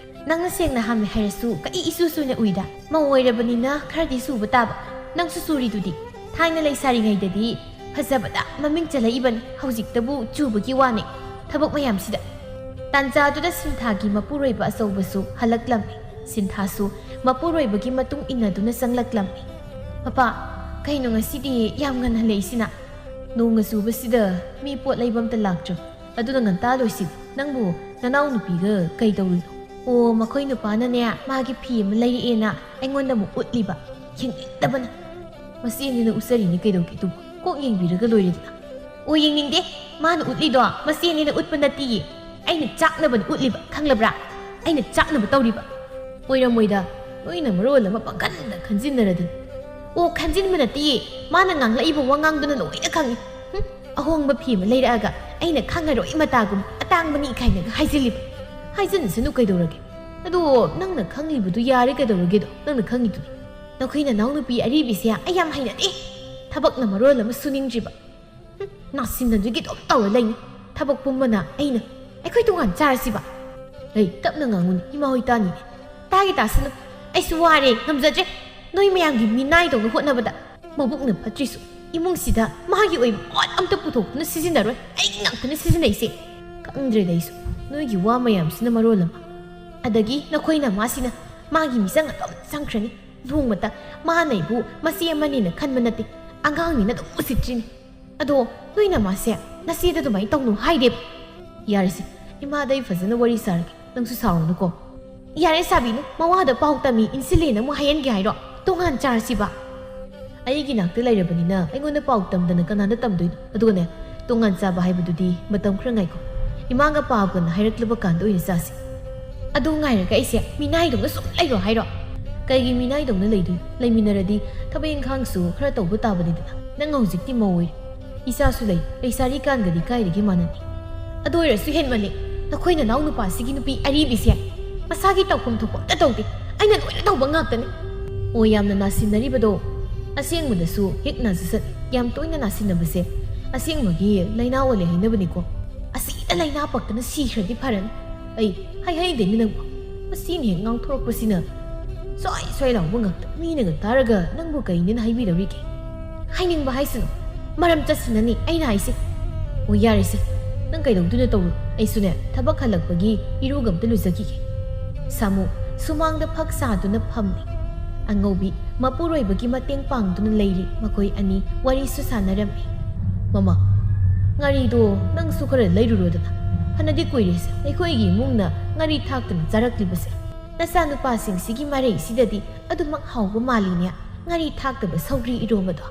ꯅꯪꯅ ꯁꯦꯡꯅ ꯍꯥꯝꯃꯦ ꯍꯥꯏꯔꯁꯨ ꯀꯩ ꯏꯁꯨ ꯁꯨꯅ ꯎꯏꯗ ꯃꯧ ꯑꯣꯏꯔꯕꯅꯤꯅ ꯈꯔꯗꯤ ꯁꯨꯕ ꯇꯥꯕ ꯅꯪꯁꯨ ꯁꯨꯔꯤꯗꯨꯗꯤ ꯊꯥꯏꯅ ꯂꯩꯁꯥꯔꯤꯉꯩꯗꯗꯤ ꯐꯖꯕꯗ ꯃꯃꯤꯡ ꯆꯠꯂꯛꯏꯕꯅꯤ ꯍꯧꯖꯤꯛꯇꯕꯨ ꯆꯨꯕꯒꯤ ꯋꯥꯅꯤ ꯊꯕꯛ ꯃꯌꯥꯝꯁꯤꯗ ꯇꯥꯟꯖꯥꯗꯨꯗ ꯁꯤꯟꯊꯥꯒꯤ ꯃꯄꯨꯔꯣꯏꯕ ꯑꯆꯧꯕꯁꯨ ꯍꯜꯂꯛꯂꯝꯃꯤ ꯁꯤꯟꯊꯥꯁꯨ ꯃꯄꯨꯔꯣꯏꯕꯒꯤ ꯃꯇꯨꯡ ꯏꯟꯅꯗꯨꯅ ꯆꯪꯂꯛꯂꯝꯃꯤ ꯄꯄꯥ ꯀꯩꯅꯣ ꯉꯁꯤꯗꯤ ꯌꯥꯝ ꯉꯟꯍꯜꯂꯛꯏꯁꯤꯅ ꯅꯣꯡꯒ ꯆꯨꯕꯁꯤꯗ ꯃꯤ ꯄꯣꯠ ꯂꯩꯕ ꯑꯝꯇ ꯂꯥꯛꯇ꯭ꯔꯣ ꯑꯗꯨꯅ ꯉꯟꯇꯥ ꯂꯣꯏꯁꯤꯜꯂꯤ ꯅꯪꯕꯨ ꯅꯅꯥꯎ ꯅꯨꯄꯤꯒ ꯀꯩ ꯇꯧꯔꯤꯅꯣ ꯑꯣ ꯃꯈꯣꯏ ꯅꯨꯄꯥꯅꯅꯦ ꯃꯥꯒꯤ ꯐꯤ ꯑꯃ ꯂꯩꯔꯛꯑꯦꯅ ꯑꯩꯉꯣꯟꯗ ꯑꯃꯨꯛ ꯎꯠꯂꯤꯕ ꯌꯦꯡꯅꯤꯡꯗꯕꯅ ꯃꯆꯦꯅꯤꯅ ꯎꯠꯆꯔꯤꯅꯤ ꯀꯩꯗꯧꯒꯦ ꯑꯗꯨꯕꯨ ꯀꯣꯛ ꯌꯦꯡꯕꯤꯔꯒ ꯂꯣꯏꯔꯦꯗꯅ ꯑꯣ ꯌꯦꯡꯅꯤꯡꯗꯦ ꯃꯥꯅ ꯎꯠꯂꯤꯗꯣ ꯃꯆꯦꯅꯤꯅ ꯎꯠꯄ ꯅꯠꯇꯤꯌꯦ ꯑꯩꯅ ꯆꯥꯛꯅꯕꯅ ꯎꯠꯂꯤꯕ ꯈꯪꯂꯕ꯭ꯔꯥ ꯑꯩꯅ ꯆꯥꯛꯅꯕ ꯇꯧꯔꯤꯕ ꯑꯣꯏꯔꯝꯃꯣꯏꯗ ꯅꯣꯏꯅ ꯃꯔꯣꯜ ꯑꯃ ꯄꯪꯈꯟꯗ ꯈꯟꯖꯤꯟꯅꯔꯗꯅ ꯑꯣ ꯈꯟꯖꯤꯟꯕ ꯅꯠꯇꯤꯌꯦ ꯃꯥꯅ ꯉꯥꯡꯂꯛꯏꯕ ꯋꯥꯉꯥꯡꯗꯨꯅ ꯂꯣꯏꯅ ꯈꯪꯉꯤ ꯑꯍꯣꯡꯕ ꯐꯤ ꯑꯃ ꯂꯩꯔꯛꯑꯒ ꯑꯩꯅ ꯈꯪꯉꯔꯣꯏ ꯃꯇꯥꯒꯨꯝ ꯑꯇꯥꯡꯕꯅꯤ ꯀꯥꯏꯅꯒ ꯍꯥꯏꯖꯤꯜꯂꯤꯕ ꯍꯥꯏꯖꯤꯟꯁꯅꯨ ꯀꯩꯗꯧꯔꯒꯦ ꯑꯗꯣ ꯅꯪꯅ ꯈꯪꯂꯤꯕꯗꯨ ꯌꯥꯔꯦ ꯀꯩꯗꯧꯔꯒꯦꯗꯣ ꯅꯪꯅ ꯈꯪꯉꯤꯗꯨꯅꯤ ꯅꯈꯣꯏ ꯅꯅꯥꯎ ꯅꯨꯄꯤ ꯑꯔꯤꯕꯤꯁꯦ ꯑꯩ ꯌꯥꯝ ꯍꯩꯅꯗꯦ ꯊꯕꯛꯅ ꯃꯔꯣꯜ ꯑꯃ ꯁꯨꯅꯤꯡꯗ꯭ꯔꯤꯕ ꯅꯥꯁꯤꯟꯅꯗꯨꯒꯤ ꯑꯗꯨꯝ ꯇꯧꯔ ꯂꯩꯅꯤ ꯊꯕꯛ ꯄꯨꯝꯕꯅ ꯑꯩꯈꯣꯏ ꯇꯣꯉꯥꯟ ꯆꯥꯔꯁꯤꯕ ꯍꯩ ꯇꯞꯅ ꯉꯥꯡꯉꯨꯅꯤ ꯏꯃꯥ ꯍꯣꯏ ꯇꯥꯅꯤꯅꯦ ꯇꯥꯒꯦ ꯇꯥꯁꯅꯨ ꯑꯩꯁꯨ ꯋꯥꯔꯦ ꯉꯝꯖꯗ꯭ꯔꯦ ꯅꯣꯏ ꯃꯌꯥꯝꯒꯤ ꯃꯤꯅꯥꯏꯗꯧꯅ ꯍꯣꯠꯅꯕꯗ ꯃꯕꯨꯛꯅ ꯐꯠꯇ꯭ꯔꯤꯁꯨ ꯏꯃꯨꯡꯁꯤꯗ ꯃꯥꯒꯤ ꯑꯣꯏꯕ ꯄꯣꯠ ꯑꯝꯇ ꯄꯨꯊꯣꯛꯇꯨꯅ ꯁꯤꯖꯤꯟꯅꯔꯣꯏ ꯑꯩꯒꯤ ꯉꯥꯛꯇꯅ ꯁꯤꯖꯤꯟꯅꯩꯁꯦ ꯈꯪꯗ꯭ꯔꯦꯗ ꯑꯩꯁꯨ ꯅꯣꯏꯒꯤ ꯋꯥ ꯃꯌꯥꯝꯁꯤꯅ ꯃꯔꯣꯜ ꯑꯃ ꯑꯗꯒꯤ ꯅꯈꯣꯏꯅ ꯃꯥꯁꯤꯅ ꯃꯥꯒꯤ ꯃꯤꯆꯪ ꯑꯗꯨꯝ ꯆꯪꯈ꯭ꯔꯅꯤ ꯅꯣꯡꯃꯇ ꯃꯥꯅꯩꯕꯨ ꯃꯆꯦ ꯑꯃꯅꯦꯅ ꯈꯟꯕ ꯅꯠꯇꯦ ꯑꯉꯥꯡꯅꯤꯅ ꯑꯗꯨꯝ ꯎꯁꯤꯠꯇ꯭ꯔꯤꯅꯤ ꯑꯗꯣ ꯅꯣꯏꯅ ꯃꯥꯁꯦ ꯅꯆꯦꯗ ꯑꯗꯨꯃꯥꯏꯅ ꯇꯧꯅꯨ ꯍꯥꯏꯗꯦꯕ ꯌꯥꯔꯦꯁꯦ ꯏꯃꯥꯗ ꯑꯩ ꯐꯖꯅ ꯋꯥꯔꯤ ꯁꯥꯔꯒꯦ ꯅꯪꯁꯨ ꯁꯥꯎꯔꯅꯨꯀꯣ ꯌꯥꯔꯦ ꯁꯥꯕꯤꯅꯨ ꯃꯋꯥꯗ ꯄꯥꯎ ꯇꯝꯃꯤ ꯏꯟꯁꯤꯜꯂꯦꯅ ꯑꯃꯨꯛ ꯍꯥꯏꯍꯟꯒꯦ ꯍꯥꯏꯔꯣ ꯇꯣꯉꯥꯟ ꯆꯥꯔꯁꯤꯕ ꯑꯩꯒꯤ ꯅꯥꯛꯇ ꯂꯩꯔꯕꯅꯤꯅ ꯑꯩꯉꯣꯟꯗ ꯄꯥꯎ ꯇꯝꯗꯅ ꯀꯅꯥꯗ ꯇꯝꯗꯣꯏꯅꯣ ꯑꯗꯨꯒꯅꯦ ꯇꯣꯉꯥꯟ ꯆꯥꯕ ꯍꯥꯏꯕꯗꯨꯗꯤ ꯃꯇꯝ ꯈꯔ ꯉꯥꯏꯀꯣ ꯏꯃꯥꯒ ꯄꯥꯕꯒꯅ ꯍꯥꯏꯔꯛꯂꯕ ꯀꯥꯟꯗ ꯑꯣꯏꯅ ꯆꯥꯁꯤ ꯑꯗꯨ ꯉꯥꯏꯔꯒ ꯑꯩꯁꯦ ꯃꯤꯅꯥꯏꯗꯧꯅ ꯁꯨꯝ ꯂꯩꯔꯣ ꯍꯥꯏꯔꯣ ꯀꯩꯒꯤ ꯃꯤꯅꯥꯏꯗꯧꯅ ꯂꯩꯗꯣꯏꯅꯣ ꯂꯩꯃꯤꯟꯅꯔꯗꯤ ꯊꯕꯛ ꯏꯪꯈꯥꯡꯁꯨ ꯈꯔ ꯇꯧꯕ ꯇꯥꯕꯅꯤꯗꯅ ꯅꯪ ꯍꯧꯖꯤꯛꯇꯤ ꯃꯧ ꯑꯣꯏꯔꯤ ꯏꯆꯥꯁꯨ ꯂꯩ ꯂꯩꯁꯥꯔꯤꯀꯥꯟꯒꯗꯤ ꯀꯥꯏꯗꯒꯤ ꯃꯥꯟꯅꯅꯤ ꯑꯗꯨ ꯑꯣꯏꯔꯁꯨ ꯍꯦꯟꯃꯜꯂꯦ ꯅꯈꯣꯏ ꯅꯅꯥꯎ ꯅꯨꯄꯥꯁꯤꯒꯤ ꯅꯨꯄꯤ ꯑꯔꯤꯕꯤꯁꯦ ꯃꯁꯥꯒꯤ ꯇꯧꯐꯝ ꯊꯣꯛꯄ ꯑꯝꯇ ꯇꯧꯗꯦ ꯑꯩꯅ ꯂꯣꯏꯅ ꯇꯧꯕ ꯉꯥꯛꯇꯅꯤ ꯑꯣ ꯌꯥꯝꯅ ꯅꯥꯁꯤꯟꯅꯔꯤꯕꯗꯣ ꯑꯁꯦꯡꯕꯗꯁꯨ ꯍꯦꯛ ꯅꯥꯖꯁꯠ ꯌꯥꯝ ꯇꯣꯏꯅ ꯅꯥꯁꯤꯟꯅꯕꯁꯦ ꯑꯁꯦꯡꯕꯒꯤ ꯂꯩꯅꯥ ꯑꯣꯜꯂꯦ ꯍꯥꯏꯅꯕꯅꯤꯀꯣ ꯑꯁꯤꯗ ꯂꯩꯅꯥ ꯄꯛꯇꯅ ꯁꯤꯈ꯭ꯔꯗꯤ ꯐꯔꯅꯤ ꯑꯩ ꯍꯥꯏꯍꯩꯗꯦꯅꯤ ꯅꯪꯕꯨ ꯃꯁꯤꯅ ꯍꯦꯛ ꯉꯥꯡꯊꯣꯔꯛꯄꯁꯤꯅ ꯁ꯭ꯋꯥꯏ ꯁ꯭ꯋꯥꯏ ꯂꯥꯎꯕ ꯉꯥꯛꯇ ꯃꯤꯅꯒ ꯇꯥꯔꯒ ꯅꯪꯕꯨ ꯀꯩꯅꯦꯅ ꯍꯥꯏꯕꯤꯗꯧꯔꯤꯒꯦ ꯍꯥꯏꯅꯤꯡꯕ ꯍꯥꯏꯁꯅꯨ ꯃꯔꯝ ꯆꯠꯁꯤꯅꯅꯤ ꯑꯩꯅ ꯍꯥꯏꯁꯦ ꯑꯣ ꯌꯥꯔꯦꯁꯦ ꯅꯪ ꯀꯩꯗꯧꯗꯨꯅ ꯇꯧꯔꯨ ꯑꯩꯁꯨꯅꯦ ꯊꯕꯛ ꯍꯜꯂꯛꯄꯒꯤ ꯏꯔꯨꯒ ꯑꯝꯇ ꯂꯨꯖꯈꯤꯒꯦ ꯁꯥꯃꯨ ꯁꯨꯃꯥꯡꯗ ꯐꯛ ꯁꯥꯗꯨꯅ ꯐꯝꯃꯤ ꯑꯉꯧꯕꯤ ꯃꯄꯨꯔꯣꯏꯕꯒꯤ ꯃꯇꯦꯡ ꯄꯥꯡꯗꯨꯅ ꯂꯩꯔꯤ ꯃꯈꯣꯏ ꯑꯅꯤ ꯋꯥꯔꯤꯁꯨ ꯁꯥꯟꯅꯔꯝꯃꯤ ꯃꯃꯥ ꯉꯥꯔꯤꯗꯣ ꯅꯪꯁꯨ ꯈꯔ ꯂꯩꯔꯨꯔꯣꯗꯅ ꯐꯅꯗꯤ ꯀꯨꯏꯔꯦꯁꯦ ꯑꯩꯈꯣꯏꯒꯤ ꯏꯃꯨꯡꯅ ꯉꯥꯔꯤ ꯊꯥꯛꯇꯨꯅ ꯆꯥꯔꯛꯂꯤꯕꯁꯦ ꯅꯆꯥꯅꯨꯄꯥꯁꯤꯡꯁꯤꯒꯤ ꯃꯔꯩꯁꯤꯗꯗꯤ ꯑꯗꯨꯃꯛ ꯍꯥꯎꯕ ꯃꯥꯜꯂꯤꯅꯦ ꯉꯥꯔꯤ ꯊꯥꯛꯇꯕ ꯁꯧꯒ꯭ꯔꯤ ꯏꯔꯣꯝꯕꯗꯣ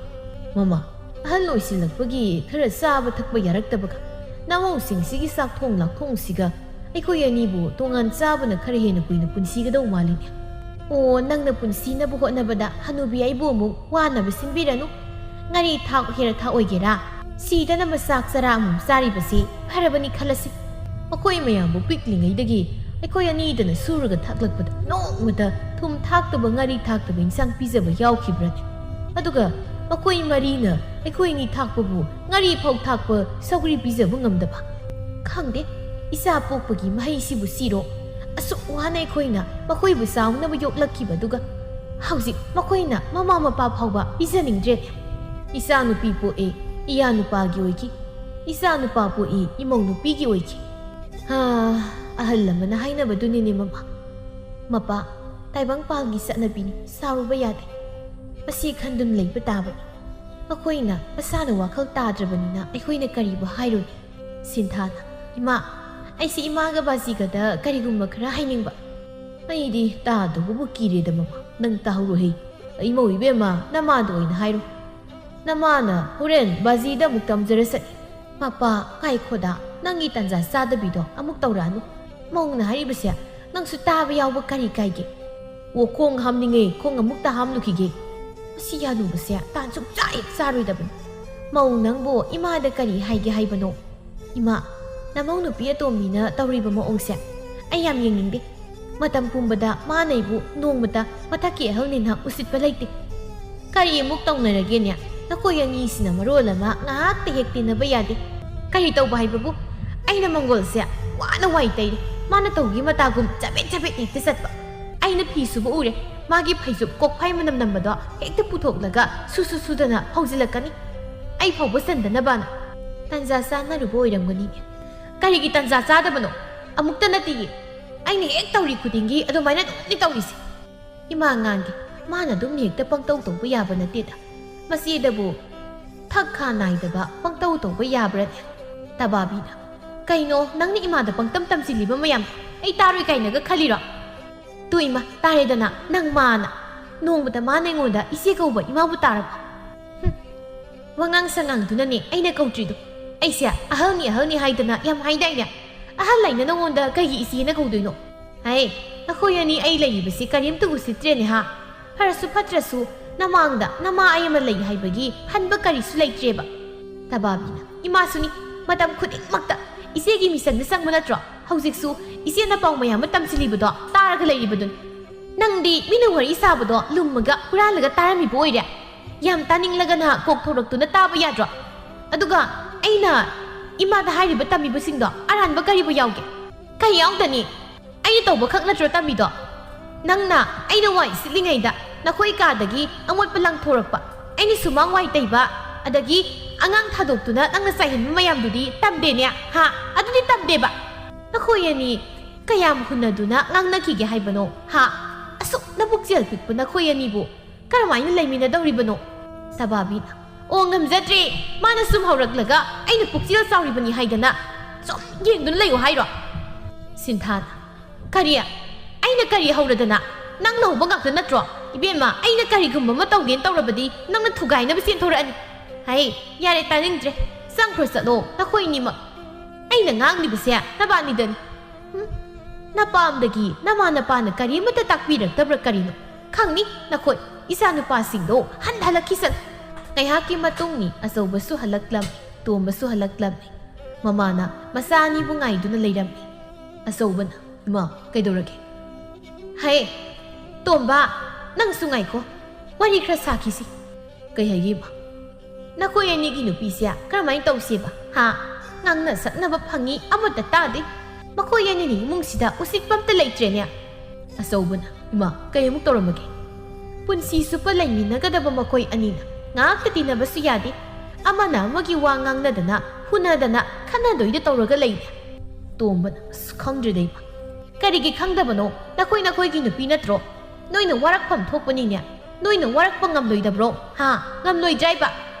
ꯃꯃꯥ ꯑꯍꯜ ꯑꯣꯏꯁꯤꯜꯂꯛꯄꯒꯤ ꯈꯔ ꯆꯥꯕ ꯊꯛꯄ ꯌꯥꯔꯛꯇꯕꯒ ꯅꯃꯧꯁꯤꯡꯁꯤꯒꯤ ꯆꯥꯛꯊꯣꯡ ꯂꯥꯛꯊꯣꯡꯁꯤꯒ ꯑꯩꯈꯣꯏ ꯑꯅꯤꯕꯨ ꯇꯣꯉꯥꯟ ꯆꯥꯕꯅ ꯈꯔ ꯍꯦꯟꯅ ꯀꯨꯏꯅ ꯄꯨꯟꯁꯤꯒꯗꯧ ꯃꯥꯜꯂꯤꯅꯦ ꯑꯣ ꯅꯪꯅ ꯄꯨꯟꯁꯤꯅꯕ ꯍꯣꯠꯅꯕꯗ ꯍꯅꯨꯕꯤ ꯑꯩꯕꯨ ꯑꯃꯨꯛ ꯋꯥꯅꯕ ꯁꯤꯟꯕꯤꯔꯅꯨ ꯉꯥꯔꯤ ꯊꯥꯛ ꯍꯦꯔ ꯊꯥꯛ ꯑꯣꯏꯒꯦꯔꯥ ꯁꯤꯗꯅꯕ ꯆꯥꯛ ꯆꯔꯥ ꯑꯃꯨꯛ ꯆꯥꯔꯤꯕꯁꯤ ꯐꯔꯕꯅꯤ ꯈꯜꯂꯁꯤ ꯑꯩꯈꯣꯏ ꯃꯌꯥꯝꯕꯨ ꯄꯤꯛꯂꯤꯉꯩꯗꯒꯤ ꯑꯩꯈꯣꯏ ꯑꯅꯤꯗꯅ ꯁꯨꯔꯒ ꯊꯥꯛꯂꯛꯄꯗ ꯅꯣꯡꯃꯗ ꯊꯨꯝ ꯊꯥꯛꯇꯕ ꯉꯥꯔꯤ ꯊꯥꯛꯇꯕ ꯏꯟꯁꯥꯡ ꯄꯤꯖꯕ ꯌꯥꯎꯈꯤꯕ꯭ꯔꯅꯤ ꯑꯗꯨꯒ ꯃꯈꯣꯏ ꯃꯔꯤꯅ ꯑꯩꯈꯣꯏ ꯑꯅꯤ ꯊꯥꯛꯄꯕꯨ ꯉꯥꯔꯤ ꯐꯥꯎ ꯊꯥꯛꯄ ꯁꯧꯒ꯭ꯔꯤ ꯄꯤꯖꯕ ꯉꯝꯗꯕ ꯈꯪꯗꯦ ꯏꯆꯥ ꯄꯣꯛꯄꯒꯤ ꯃꯍꯩꯁꯤꯕꯨ ꯁꯤꯔꯣ ꯑꯁꯨꯛ ꯋꯥꯅ ꯑꯩꯈꯣꯏꯅ ꯃꯈꯣꯏꯕꯨ ꯆꯥꯎꯅꯕ ꯌꯣꯛꯂꯛꯈꯤꯕꯗꯨꯒ ꯍꯧꯖꯤꯛ ꯃꯈꯣꯏꯅ ꯃꯃꯥ ꯃꯄꯥ ꯐꯥꯎꯕ ꯄꯤꯖꯅꯤꯡꯗ꯭ꯔꯦ ꯏꯆꯥ ꯅꯨꯄꯤ ꯄꯣꯛꯑꯦ ꯏꯌꯥ ꯅꯨꯄꯥꯒꯤ ꯑꯣꯏꯈꯤ ꯏꯆꯥ ꯅꯨꯄꯥ ꯄꯣꯛꯏ ꯏꯃꯧ ꯅꯨꯄꯤꯒꯤ ꯑꯣꯏꯈꯤ ꯑꯍꯜ ꯂꯃꯟꯅ ꯍꯥꯏꯅꯕꯗꯨꯅꯤꯅꯦ ꯃꯃꯥ ꯃꯄꯥ ꯇꯥꯏꯕꯪꯄꯥꯜꯒꯤ ꯆꯠꯅꯕꯤꯅꯤ ꯁꯥꯎꯔꯨꯕ ꯌꯥꯗꯦ ꯃꯁꯤ ꯈꯟꯗꯨꯅ ꯂꯩꯕ ꯇꯥꯕꯅꯤ ꯃꯈꯣꯏꯅ ꯃꯁꯥꯅ ꯋꯥꯈꯜ ꯇꯥꯗ꯭ꯔꯕꯅꯤꯅ ꯑꯩꯈꯣꯏꯅ ꯀꯔꯤꯕꯨ ꯍꯥꯏꯔꯨꯅꯤ ꯁꯤꯟꯊꯥꯅ ꯏꯃꯥ ꯑꯩꯁꯤ ꯏꯃꯥꯒ ꯕꯥꯖꯤꯒꯗ ꯀꯔꯤꯒꯨꯝꯕ ꯈꯔ ꯍꯥꯏꯅꯤꯡꯕ ꯑꯩꯗꯤ ꯇꯥꯗꯧꯕꯕꯨ ꯀꯤꯔꯦꯗ ꯃꯃꯥ ꯅꯪ ꯇꯥꯍꯧꯔꯣꯍꯦ ꯏꯃꯧ ꯏꯕꯦꯝꯃ ꯅꯃꯥꯗ ꯑꯣꯏꯅ ꯍꯥꯏꯔꯣ ꯅꯃꯥꯅ ꯍꯣꯔꯦꯟ ꯕꯥꯖꯤꯗ ꯑꯃꯨꯛ ꯇꯝꯖꯔꯁꯅꯤ ꯃꯄꯥ ꯉꯥꯏꯈꯣꯗ ꯅꯪꯒꯤ ꯇꯟꯖꯥ ꯆꯥꯗꯕꯤꯗꯣ ꯑꯃꯨꯛ ꯇꯧꯔꯛꯑꯅꯨ ꯃꯧꯅ ꯍꯥꯏꯔꯤꯕꯁꯦ ꯅꯪꯁꯨ ꯇꯥꯕ ꯌꯥꯎꯕ ꯀꯔꯤ ꯀꯥꯏꯒꯦ ꯑꯣ ꯈꯣꯡ ꯍꯥꯝꯅꯤꯡꯉꯦ ꯈꯣꯡ ꯑꯃꯨꯛꯇ ꯍꯥꯝꯂꯨꯈꯤꯒꯦ ꯃꯁꯤ ꯌꯥꯂꯨꯕꯁꯦ ꯇꯥꯟ ꯁꯨꯡꯆꯥ ꯍꯦꯛ ꯆꯥꯔꯣꯏꯗꯕꯅꯤ ꯃꯧ ꯅꯪꯕꯨ ꯏꯃꯥꯗ ꯀꯔꯤ ꯍꯥꯏꯒꯦ ꯍꯥꯏꯕꯅꯣ ꯏꯃꯥ ꯅꯃꯧ ꯅꯨꯄꯤ ꯑꯇꯣꯝꯕꯤꯅ ꯇꯧꯔꯤꯕ ꯃꯑꯣꯡꯁꯦ ꯑꯩ ꯌꯥꯝ ꯌꯦꯡꯅꯤꯡꯗꯦ ꯃꯇꯝ ꯄꯨꯝꯕꯗ ꯃꯥꯅꯩꯕꯨ ꯅꯣꯡꯃꯇ ꯃꯊꯛꯀꯤ ꯑꯍꯜꯅꯤꯅ ꯎꯁꯤꯠꯄ ꯂꯩꯇꯦ ꯀꯔꯤ ꯑꯃꯨꯛ ꯇꯧꯅꯔꯒꯦꯅꯦ ꯅꯈꯣꯏ ꯑꯅꯤꯁꯤꯅ ꯃꯔꯣꯜ ꯑꯃ ꯉꯥꯏꯍꯥꯛꯇ ꯍꯦꯛ ꯇꯤꯟꯅꯕ ꯌꯥꯗꯦ ꯀꯔꯤ ꯇꯧꯕ ꯍꯥꯏꯕꯕꯨ ꯑꯩꯅ ꯃꯪꯒꯣꯜꯁꯦ ꯋꯥꯅ ꯋꯥꯏ ꯇꯩꯔꯦ ꯃꯥꯅ ꯇꯧꯒꯤ ꯃꯇꯥꯒꯨꯝ ꯆꯕꯦꯠ ꯆꯕꯦꯠ ꯍꯦꯛꯇ ꯆꯠꯄ ꯑꯩꯅ ꯐꯤ ꯁꯨꯕ ꯎꯔꯦ ꯃꯥꯒꯤ ꯐꯩꯖꯨꯞ ꯀꯣꯛꯐꯥꯏ ꯃꯅꯝ ꯅꯝꯕꯗꯣ ꯍꯦꯛꯇ ꯄꯨꯊꯣꯛꯂꯒ ꯁꯨꯗꯅ ꯍꯧꯖꯤꯜꯂꯛꯀꯅꯤ ꯑꯩ ꯐꯥꯎꯕ ꯆꯟꯗꯅꯕꯅ ꯇꯟꯖꯥ ꯆꯥꯅꯔꯨꯕ ꯑꯣꯏꯔꯝꯒꯅꯤꯅꯦ ꯀꯔꯤꯒꯤ ꯇꯟꯖꯥ ꯆꯥꯗꯕꯅꯣ ꯑꯃꯨꯛꯇ ꯅꯠꯇꯦꯌꯦ ꯑꯩꯅ ꯍꯦꯛ ꯇꯧꯔꯤ ꯈꯨꯗꯤꯡꯒꯤ ꯑꯗꯨꯃꯥꯏꯅ ꯑꯗꯨꯝꯗꯤ ꯇꯧꯔꯤꯁꯦ ꯏꯃꯥ ꯉꯥꯡꯒꯦ ꯃꯥꯅ ꯑꯗꯨꯝ ꯍꯦꯛꯇ ꯄꯪꯇꯧ ꯇꯧꯕ ꯌꯥꯕ ꯅꯠꯇꯦꯗ ꯃꯁꯤꯗꯕꯨ ꯊꯛ ꯈꯥ ꯅꯥꯏꯗꯕ ꯄꯪꯇꯧ ꯇꯧꯕ ꯌꯥꯕ꯭ꯔꯅꯦ ꯇꯕꯥꯕꯤꯅ ꯀꯩꯅꯣ ꯅꯪꯅ ꯏꯃꯥꯗ ꯄꯪꯇꯝ ꯇꯝꯁꯤꯜꯂꯤꯕ ꯃꯌꯥꯝ ꯑꯩ ꯇꯥꯔꯣꯏ ꯀꯥꯏꯅꯒ ꯈꯜꯂꯤꯔꯣ ꯇꯨ ꯏꯃꯥ ꯇꯥꯔꯦꯗꯅ ꯅꯪ ꯃꯥꯅ ꯅꯣꯡꯃꯗ ꯃꯥꯅ ꯑꯩꯉꯣꯟꯗ ꯏꯆꯦ ꯀꯧꯕ ꯏꯃꯥꯕꯨ ꯇꯥꯔꯕ ꯋꯥꯉꯥꯡ ꯁꯉꯥꯡꯗꯨꯅꯅꯦ ꯑꯩꯅ ꯀꯧꯗ꯭ꯔꯤꯗꯣ ꯑꯩꯁꯦ ꯑꯍꯜꯅꯤ ꯍꯥꯏꯗꯅ ꯌꯥꯝ ꯍꯥꯏꯗꯥꯏꯅꯦ ꯑꯍꯜ ꯂꯩꯅ ꯅꯉꯣꯟꯗ ꯀꯩꯒꯤ ꯏꯆꯦꯅ ꯀꯧꯗꯣꯏꯅꯣ ꯍꯥꯏ ꯑꯩꯈꯣꯏ ꯑꯅꯤ ꯑꯩ ꯂꯩꯔꯤꯕꯁꯤ ꯀꯔꯤꯝꯇ ꯎꯁꯤꯠꯇ꯭ꯔꯦꯅꯦ ꯍꯥ ꯐꯔꯁꯨ ꯐꯠꯇ꯭ꯔꯁꯨ ꯅꯃꯥꯡꯗ ꯅꯃꯥ ꯑꯩ ꯑꯃ ꯂꯩ ꯍꯥꯏꯕꯒꯤ ꯍꯟꯕ ꯀꯔꯤꯁꯨ ꯂꯩꯇ꯭ꯔꯦꯕ ꯇꯕꯥꯕꯤꯅ ꯏꯃꯥꯁꯨꯅꯤ ꯃꯇꯝ ꯈꯨꯗꯤꯡꯃꯛꯇ ꯏꯆꯦꯒꯤ ꯃꯤꯆꯪꯗ ꯆꯪꯕ ꯅꯠꯇ꯭ꯔꯣ ꯍꯧꯖꯤꯛꯁꯨ ꯏꯆꯦꯅ ꯄꯥꯎ ꯃꯌꯥꯝ ꯑꯃ ꯇꯝꯁꯤꯜꯂꯤꯕꯗꯣ ꯇꯥꯔꯒ ꯂꯩꯔꯤꯕꯗꯨꯅꯤ ꯅꯪꯗꯤ ꯃꯤꯅ ꯋꯥꯔꯤ ꯁꯥꯕꯗꯣ ꯂꯨꯝꯃꯒ ꯍꯨꯔꯥꯜꯂꯒ ꯇꯥꯔꯝꯃꯤꯕ ꯑꯣꯏꯔꯦ ꯌꯥꯝ ꯇꯥꯅꯤꯡꯂꯒꯅ ꯀꯣꯛ ꯊꯣꯔꯛꯇꯨꯅ ꯇꯥꯕ ꯌꯥꯗ꯭ꯔꯣ ꯑꯗꯨꯒ ꯑꯩꯅ ꯏꯃꯥꯗ ꯍꯥꯏꯔꯤꯕ ꯇꯝꯃꯤꯕꯁꯤꯡꯗꯣ ꯑꯔꯥꯟꯕ ꯀꯔꯤꯕꯨ ꯌꯥꯎꯒꯦ ꯀꯩ ꯌꯥꯎꯗꯅꯤ ꯑꯩꯅ ꯇꯧꯕ ꯈꯛ ꯅꯠꯇ꯭ꯔꯣ ꯇꯝꯃꯤꯗꯣ ꯅꯪꯅ ꯑꯩꯅ ꯋꯥꯏ ꯁꯤꯠꯂꯤꯉꯩꯗ ꯅꯈꯣꯏ ꯀꯥꯗꯒꯤ ꯑꯃꯣꯠꯄ ꯂꯪꯊꯣꯔꯛꯄ ꯑꯩꯅ ꯁꯨꯃꯥꯡ ꯋꯥꯏ ꯇꯩꯕ ꯑꯗꯒꯤ ꯑꯉꯥꯡ ꯊꯥꯗꯣꯛꯇꯨꯅ ꯅꯪꯅ ꯆꯥꯏꯍꯟꯕ ꯃꯌꯥꯝꯗꯨꯗꯤ ꯇꯝꯗꯦꯅꯦ ꯍꯥ ꯑꯗꯨꯗꯤ ꯇꯝꯗꯦꯕ ꯅꯈꯣꯏ ꯑꯅꯤ ꯀꯌꯥꯝ ꯍꯨꯟꯅꯗꯨꯅ ꯉꯥꯡꯅꯈꯤꯒꯦ ꯍꯥꯏꯕꯅೋ ꯍꯥ ꯑꯁꯨꯛ ꯅꯕꯨꯛꯆꯦꯜ ꯄꯤꯛꯄ ꯅꯈꯣꯏ ꯑꯅꯤꯕꯨ ꯀꯔꯝꯍꯥꯏꯅ ꯂꯩꯃꯤꯟꯅꯗꯧꯔꯤꯕꯅꯣ ꯇꯕꯥꯕꯤꯅ ꯑꯣ ꯉꯝꯖꯗ꯭ꯔꯦ ꯃꯥꯅ ꯁꯨꯝ ꯍꯧꯔꯛꯂꯒ ꯑꯩꯅ ꯄꯨꯛꯆꯦꯜ ꯆꯥꯎꯔꯤꯕꯅꯤ ꯍꯥꯏꯗꯅ ꯁꯨꯝ ꯌꯦꯡꯗꯨꯅ ꯂꯩꯌꯣ ꯍꯥꯏꯔꯣ ꯁꯤꯟꯊꯥꯅ ꯀꯔꯤ ꯑꯩꯅ ꯀꯔꯤ ꯍꯧꯔꯗꯅ ꯅꯪ ꯂꯧꯕ ꯉꯥꯛꯇ ꯅꯠꯇ꯭ꯔꯣ ꯏꯕꯦꯝꯃ ꯑꯩꯅ ꯀꯔꯤꯒꯨꯝꯕ ꯑꯃ ꯇꯧꯒꯦꯅ ꯇꯧꯔꯕꯗꯤ ꯅꯪꯅ ꯊꯨꯒꯥꯏꯅꯕ ꯆꯦꯟꯊꯣꯔꯛꯑꯅꯤ ꯍꯥꯏ ꯌꯥꯔꯦ ꯇꯥꯅꯤꯡꯗ꯭ꯔꯦ ꯆꯪꯈ꯭ꯔꯣ ꯆꯠꯂꯣ ꯅꯈꯣꯏꯅꯤꯃꯛ ꯑꯩꯅ ꯉꯥꯡꯂꯤꯕꯁꯦ ꯅꯕꯥꯅꯤꯗꯅꯤ ꯅꯄꯥꯝꯗꯒꯤ ꯅꯃꯥꯅꯄꯥꯅ ꯀꯔꯤꯃꯠꯇ ꯇꯥꯛꯄꯤꯔꯛꯇꯕ꯭ꯔꯥ ꯀꯔꯤꯅꯣ ꯈꯪꯅꯤ ꯅꯈꯣꯏ ꯏꯆꯥꯅꯨꯄꯥꯁꯤꯡꯗꯣ ꯍꯜꯂꯛꯈꯤ ꯆꯠ ꯉꯥꯏꯍꯥꯛꯀꯤ ꯃꯇꯨꯡꯅꯤ ꯑꯆꯧꯕꯁꯨ ꯍꯜꯂꯛꯂꯝꯃꯤ ꯇꯣꯝꯕꯁꯨ ꯍꯜꯂꯛꯂꯝꯃꯤ ꯃꯃꯥꯅ ꯃꯆꯥ ꯑꯅꯤꯕꯨ ꯉꯥꯏꯗꯨꯅ ꯂꯩꯔꯝꯃꯤ ꯑꯆꯧꯕꯅ ꯏꯃꯥ ꯀꯩꯗꯧꯔꯒꯦ ꯍꯥꯏ ꯇꯣꯝꯕ ꯅꯪꯁꯨ ꯉꯥꯏꯈꯣ ꯋꯥꯔꯤ ꯈꯔ ꯁꯥꯈꯤꯁꯤ ꯀꯩ ꯍꯥꯏꯒꯦ ꯏꯃꯥ ꯅꯈꯣꯏ ꯑꯅꯤꯒꯤ ꯅꯨꯄꯤꯁꯦ ꯀꯔꯝꯍꯥꯏꯅ ꯇꯧꯁꯦꯕ ꯍꯥ ꯉꯥꯡꯅ ꯁꯛꯅꯕ ꯐꯪꯉꯤ ꯑꯃꯠꯇ ꯇꯥꯗꯦ ꯃꯈꯣꯏ ꯑꯅꯤꯅꯤ ꯏꯃꯨꯡꯁꯤꯗ ꯎꯁꯤꯠꯄ ꯑꯝꯇ ꯂꯩꯇ꯭ꯔꯦꯅꯦ ꯑꯆꯧꯕꯅ ꯏꯃꯥ ꯀꯩ ꯑꯃꯨꯛ ꯇꯧꯔꯝꯃꯒꯦ ꯄꯨꯟꯁꯤ ꯆꯨꯞꯄ ꯂꯩꯃꯤꯟꯅꯒꯗꯕ ꯃꯈꯣꯏ ꯑꯅꯤꯅ ꯉꯥꯛꯇ ꯇꯤꯟꯅꯕꯁꯨ ꯌꯥꯗꯦ ꯑꯃꯅ ꯑꯃꯒꯤ ꯋꯥ ꯉꯥꯡꯅꯗꯅ ꯍꯨꯅꯗꯅ ꯈꯟꯅꯗꯣꯏꯗ ꯇꯧꯔꯒ ꯂꯩꯅꯦ ꯇꯣꯝꯕꯅ ꯑꯁ ꯈꯪꯗ꯭ꯔꯦꯗ ꯏꯃꯥ ꯀꯔꯤꯒꯤ ꯈꯪꯗꯕꯅꯣ ꯅꯈꯣꯏꯒꯤ ꯅꯨꯄꯤ ꯅꯠꯇ꯭ꯔꯣ ꯅꯣꯏꯅ ꯋꯥꯔꯛꯐꯝ ꯊꯣꯛꯄꯅꯤꯅꯦ ꯅꯣꯏꯅ ꯋꯥꯔꯛꯄ ꯉꯝꯂꯣꯏꯗꯕ꯭ꯔꯣ ꯍꯥ ꯉꯝꯂꯣꯏꯗ꯭ꯔꯥꯏꯕ